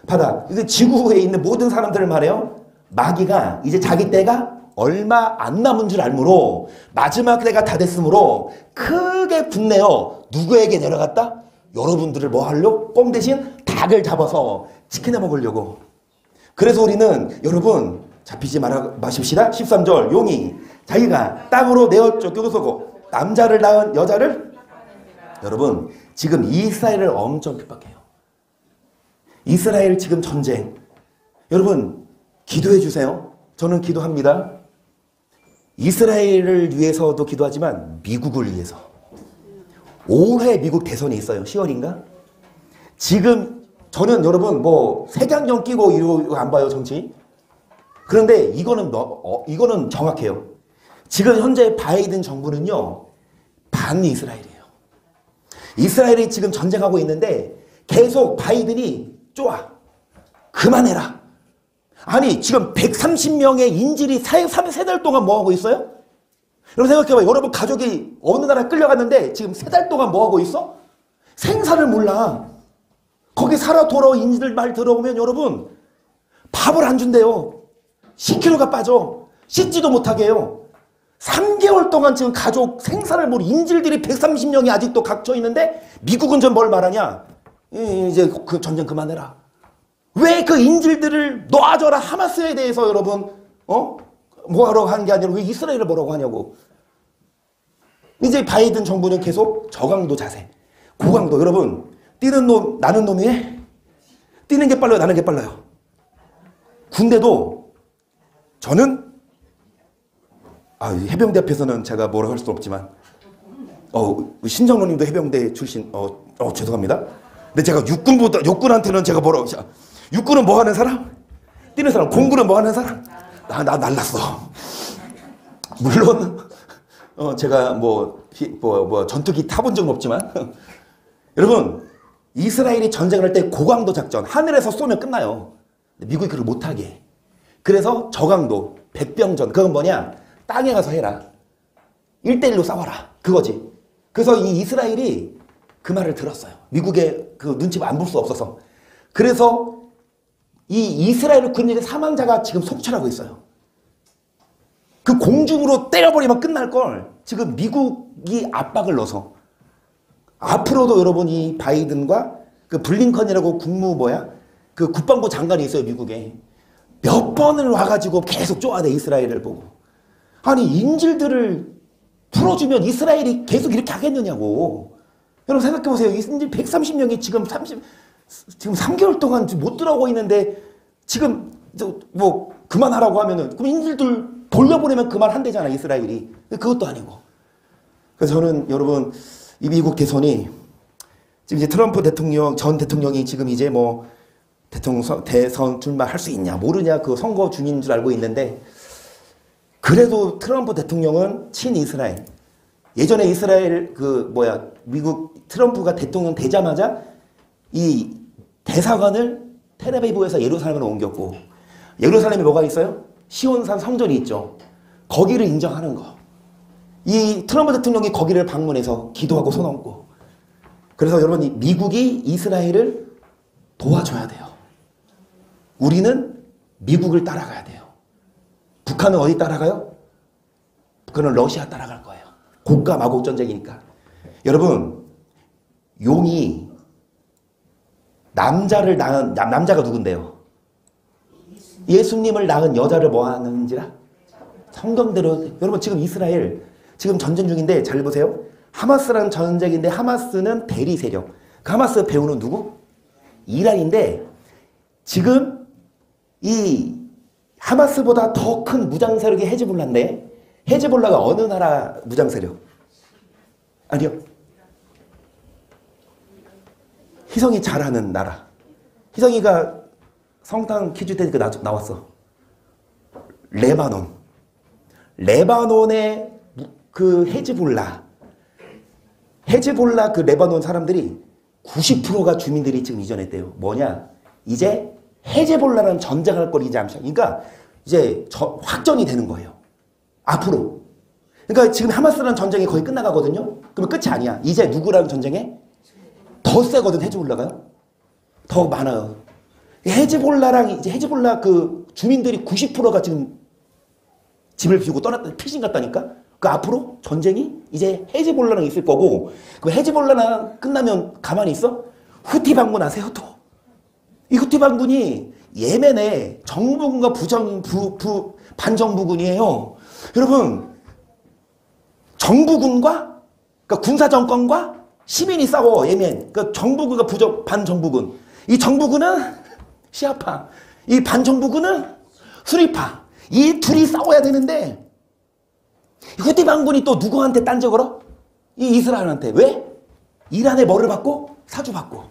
바다. 이게 지구에 있는 모든 사람들을 말해요. 마귀가 이제 자기 때가 얼마 안 남은 줄 알므로 마지막 때가 다 됐으므로 크게 분내어 누구에게 내려갔다? 여러분들을 뭐 하려고? 껌 대신 닭을 잡아서 치킨해 먹으려고. 그래서 우리는 여러분 잡히지 마십시다. 13절 용이 자기가 땅으로 내어 쫓겨서고 남자를 낳은 여자를. 여러분 지금 이스라엘을 엄청 핍박해요. 이스라엘 지금 전쟁. 여러분 기도해 주세요. 저는 기도합니다. 이스라엘을 위해서도 기도하지만 미국을 위해서. 올해 미국 대선이 있어요. 10월인가? 지금 저는 여러분 뭐 색안경 끼고 이러고 안 봐요 정치. 그런데 이거는 정확해요. 지금 현재 바이든 정부는요 반 이스라엘이에요. 이스라엘이 지금 전쟁하고 있는데 계속 바이든이 좋아 그만해라. 아니 지금 130명의 인질이 3달 동안 뭐하고 있어요? 여러분 생각해봐요. 여러분 가족이 어느 나라 끌려갔는데 지금 3달 동안 뭐하고 있어? 생사를 몰라. 거기 살아 돌아온 인질들 말 들어보면 여러분 밥을 안 준대요. 10kg가 빠져. 씻지도 못하게 해요. 3개월 동안 지금 가족 생사를 모르 인질들이 130명이 아직도 갇혀 있는데 미국은 좀 뭘 말하냐? 이제 그 전쟁 그만해라. 왜 그 인질들을 놔줘라 하마스에 대해서 여러분 뭐하러 하는 게 아니라 왜 이스라엘을 뭐라고 하냐고. 이제 바이든 정부는 계속 저강도 자세 고강도. 여러분 뛰는 놈 나는 놈이 해? 뛰는 게 빨라요 나는 게 빨라요. 군대도 저는 해병대 앞에서는 제가 뭐라 할 수 없지만 신정로님도 해병대 출신 죄송합니다. 근데 제가 육군한테는 제가 뭐라고 육군은 뭐 하는 사람? 뛰는 사람. 공군은 뭐 하는 사람? 나 날랐어. 물론 제가 전투기 타본 적은 없지만 여러분 이스라엘이 전쟁을 할 때 고강도 작전 하늘에서 쏘면 끝나요. 미국이 그걸 못하게 해. 그래서 저강도 백병전 그건 뭐냐? 땅에 가서 해라. 1대1로 싸워라. 그거지. 그래서 이 이스라엘이 그 말을 들었어요. 미국의 그 눈치 안 볼 수 없어서. 그래서 이 이스라엘 군인의 사망자가 지금 속출하고 있어요. 그 공중으로 때려버리면 끝날 걸 지금 미국이 압박을 넣어서 앞으로도 여러분 이 바이든과 그 블링컨이라고 그 국방부 장관이 있어요. 미국에. 몇 번을 와가지고 계속 쪼아대 이스라엘을 보고. 아니 인질들을 풀어주면 이스라엘이 계속 이렇게 하겠느냐고. 여러분 생각해보세요. 인질 130명이 지금 3개월 동안 못 들어오고 있는데 지금 뭐 그만하라고 하면은 그럼 인질들 돌려보내면 그만한대잖아 이스라엘이. 그것도 아니고. 그래서 저는 여러분 이 미국 대선이 지금 이제 트럼프 대통령 전 대통령이 지금 이제 뭐 대선 출마할 수 있냐 모르냐 그 선거 중인 줄 알고 있는데 그래도 트럼프 대통령은 친이스라엘. 예전에 이스라엘 미국 트럼프가 대통령 되자마자 이 대사관을 텔아비브에서 예루살렘으로 옮겼고 예루살렘에 뭐가 있어요? 시온산 성전이 있죠. 거기를 인정하는 거. 이 트럼프 대통령이 거기를 방문해서 기도하고 손 얹고 그래서 여러분 미국이 이스라엘을 도와줘야 돼요. 우리는 미국을 따라가야 돼요. 북한은 어디 따라가요? 북한은 러시아 따라갈 거예요. 고가 마곡 전쟁이니까. 여러분 용이 남자를 낳은 남자가 누군데요? 예수님을 낳은 여자를 뭐 하는지라? 성경대로 여러분 지금 이스라엘 지금 전쟁 중인데 잘 보세요. 하마스라는 전쟁인데 하마스는 대리 세력. 그 하마스 배우는 누구? 이란인데 지금 이 하마스보다 더 큰 무장 세력이 헤즈볼라인데 헤즈볼라가 어느 나라 무장 세력? 아니요. 희성이 잘하는 나라. 희성이가 성당 퀴즈 때 나왔어. 레바논의 그 헤즈볼라 그 레바논 사람들이 90%가 주민들이 지금 이전했대요. 뭐냐? 이제 헤즈볼라라는 전쟁할 걸 이제 그러니까 이제 확정이 되는 거예요. 앞으로. 그러니까 지금 하마스라는 전쟁이 거의 끝나가거든요. 그러면 끝이 아니야. 이제 누구라는 전쟁에 더 세거든. 헤즈볼라가요. 더 많아요. 헤즈볼라 그 주민들이 90%가 지금 집을 비우고 피신 갔다니까? 그 앞으로 전쟁이 이제 헤즈볼라랑 있을 거고, 그 헤즈볼라랑 끝나면 가만히 있어? 후티 반군 아세요? 이 후티 반군이 예멘의 정부군과 반정부군이에요. 여러분, 정부군과, 그러니까 군사정권과 시민이 싸워, 예멘. 그러니까 정부군과 반정부군. 이 정부군은 시아파, 이 반정부군은 수리파. 이 둘이 싸워야 되는데, 후티 반군이 또 누구한테 딴지 걸어? 이 이스라엘한테. 왜? 이란의 뭐를 받고? 사주받고.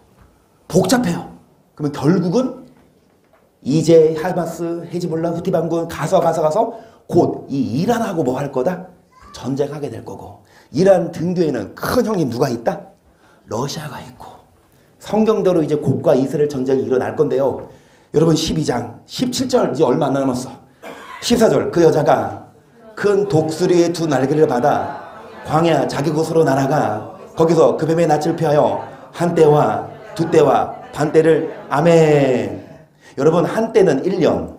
복잡해요. 그러면 결국은 이제 하마스, 헤즈볼라, 후티 반군 가서 곧 이 이란하고 뭐 할 거다? 전쟁하게 될 거고. 이란 등뒤에는 큰 형이 누가 있다? 러시아가 있고. 성경대로 이제 곧과 이스라엘 전쟁이 일어날 건데요. 여러분 12장 17절 이제 얼마 안 남았어. 14절 그 여자가 큰 독수리의 두 날개를 받아 광야 자기 곳으로 날아가 거기서 그 뱀의 낯을 피하여 한때와 두때와 반때를 아멘. 여러분 한때는 1년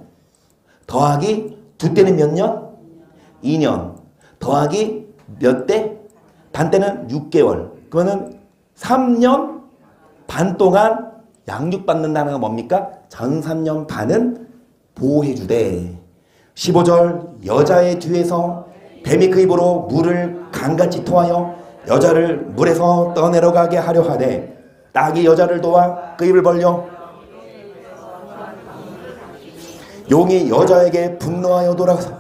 더하기 두때는 몇 년? 2년 더하기 몇 때? 반때는 6개월. 그러면 3년 반 동안 양육받는다는 건 뭡니까? 전 3년 반은 보호해주되. 15절 여자의 뒤에서 뱀이 그 입으로 물을 강같이 토하여 여자를 물에서 떠내려가게 하려 하되 낙이 여자를 도와 그 입을 벌려 용이 여자에게 분노하여 돌아가서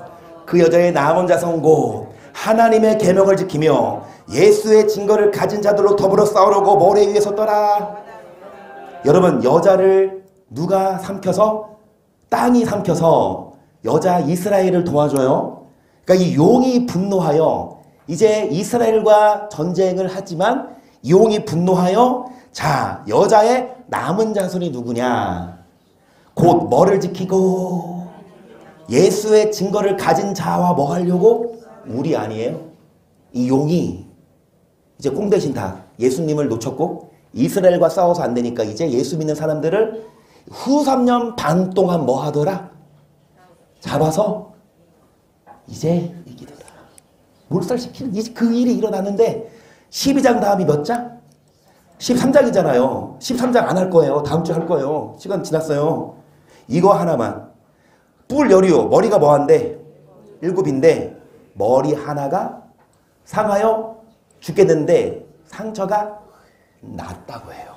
그 여자의 남은 자손 곧 하나님의 계명을 지키며 예수의 증거를 가진 자들로 더불어 싸우려고 모래 위에 섰더라. 여러분 여자를 누가 삼켜서? 땅이 삼켜서 여자 이스라엘을 도와줘요. 그러니까 이 용이 분노하여 이제 이스라엘과 전쟁을 하지만 용이 분노하여 자 여자의 남은 자손이 누구냐? 곧 뭐를 지키고 예수의 증거를 가진 자와 뭐 하려고? 우리 아니에요? 이 용이 이제 꽁 대신 다 예수님을 놓쳤고 이스라엘과 싸워서 안 되니까 이제 예수 믿는 사람들을 후 3년 반 동안 뭐 하더라? 잡아서 이제 이기더라. 몰살시키는 그 일이 일어났는데 12장 다음이 몇 장? 13장이잖아요. 13장 안 할 거예요. 다음 주에 할 거예요. 시간 지났어요. 이거 하나만. 뿔 여리오 머리가 뭐한데? 7인데 머리 하나가 상하여 죽겠는데 상처가 낫다고 해요.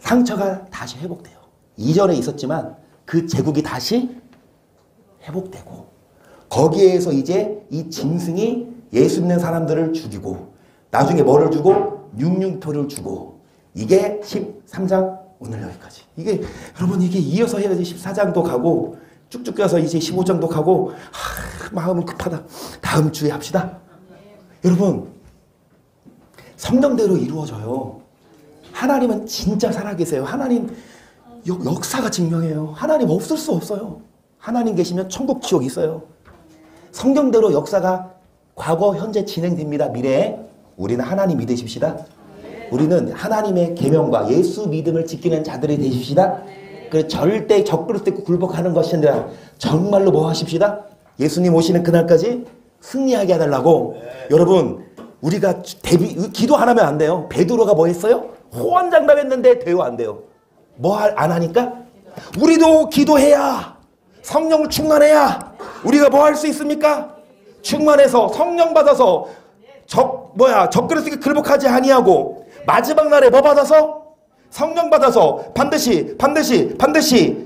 상처가 다시 회복돼요. 이전에 있었지만 그 제국이 다시 회복되고 거기에서 이제 이 짐승이 예수 믿는 사람들을 죽이고 나중에 뭐를 주고? 육륜표를 주고 이게 13장 오늘 여기까지. 이게 여러분 이게 이어서 해야지 14장도 가고 쭉쭉 가서 이제 15장도 가고 마음은 급하다. 다음 주에 합시다. 여러분 성령대로 이루어져요. 하나님은 진짜 살아계세요. 하나님 역사가 증명해요. 하나님 없을 수 없어요. 하나님 계시면 천국 지옥 있어요. 성경대로 역사가 과거 현재 진행됩니다. 미래에 우리는 하나님 믿으십시다. 우리는 하나님의 계명과 예수 믿음을 지키는 자들이 되십시다. 그 절대 적그릇 듣고 굴복하는 것이 아니라 정말로 뭐 하십시다. 예수님 오시는 그날까지 승리하게 해달라고. 여러분 우리가 기도 안 하면 안 돼요. 베드로가 뭐 했어요? 호언장담했는데 대우 안 돼요. 뭐 안 하니까? 우리도 기도해야 성령을 충만해야 우리가 뭐 할 수 있습니까? 충만해서 성령 받아서 적그릇에게 굴복하지 아니하고 마지막 날에 뭐 받아서? 성령 받아서 반드시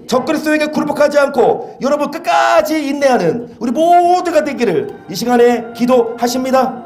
적그리스도에게 굴복하지 않고 여러분 끝까지 인내하는 우리 모두가 되기를 이 시간에 기도하십니다.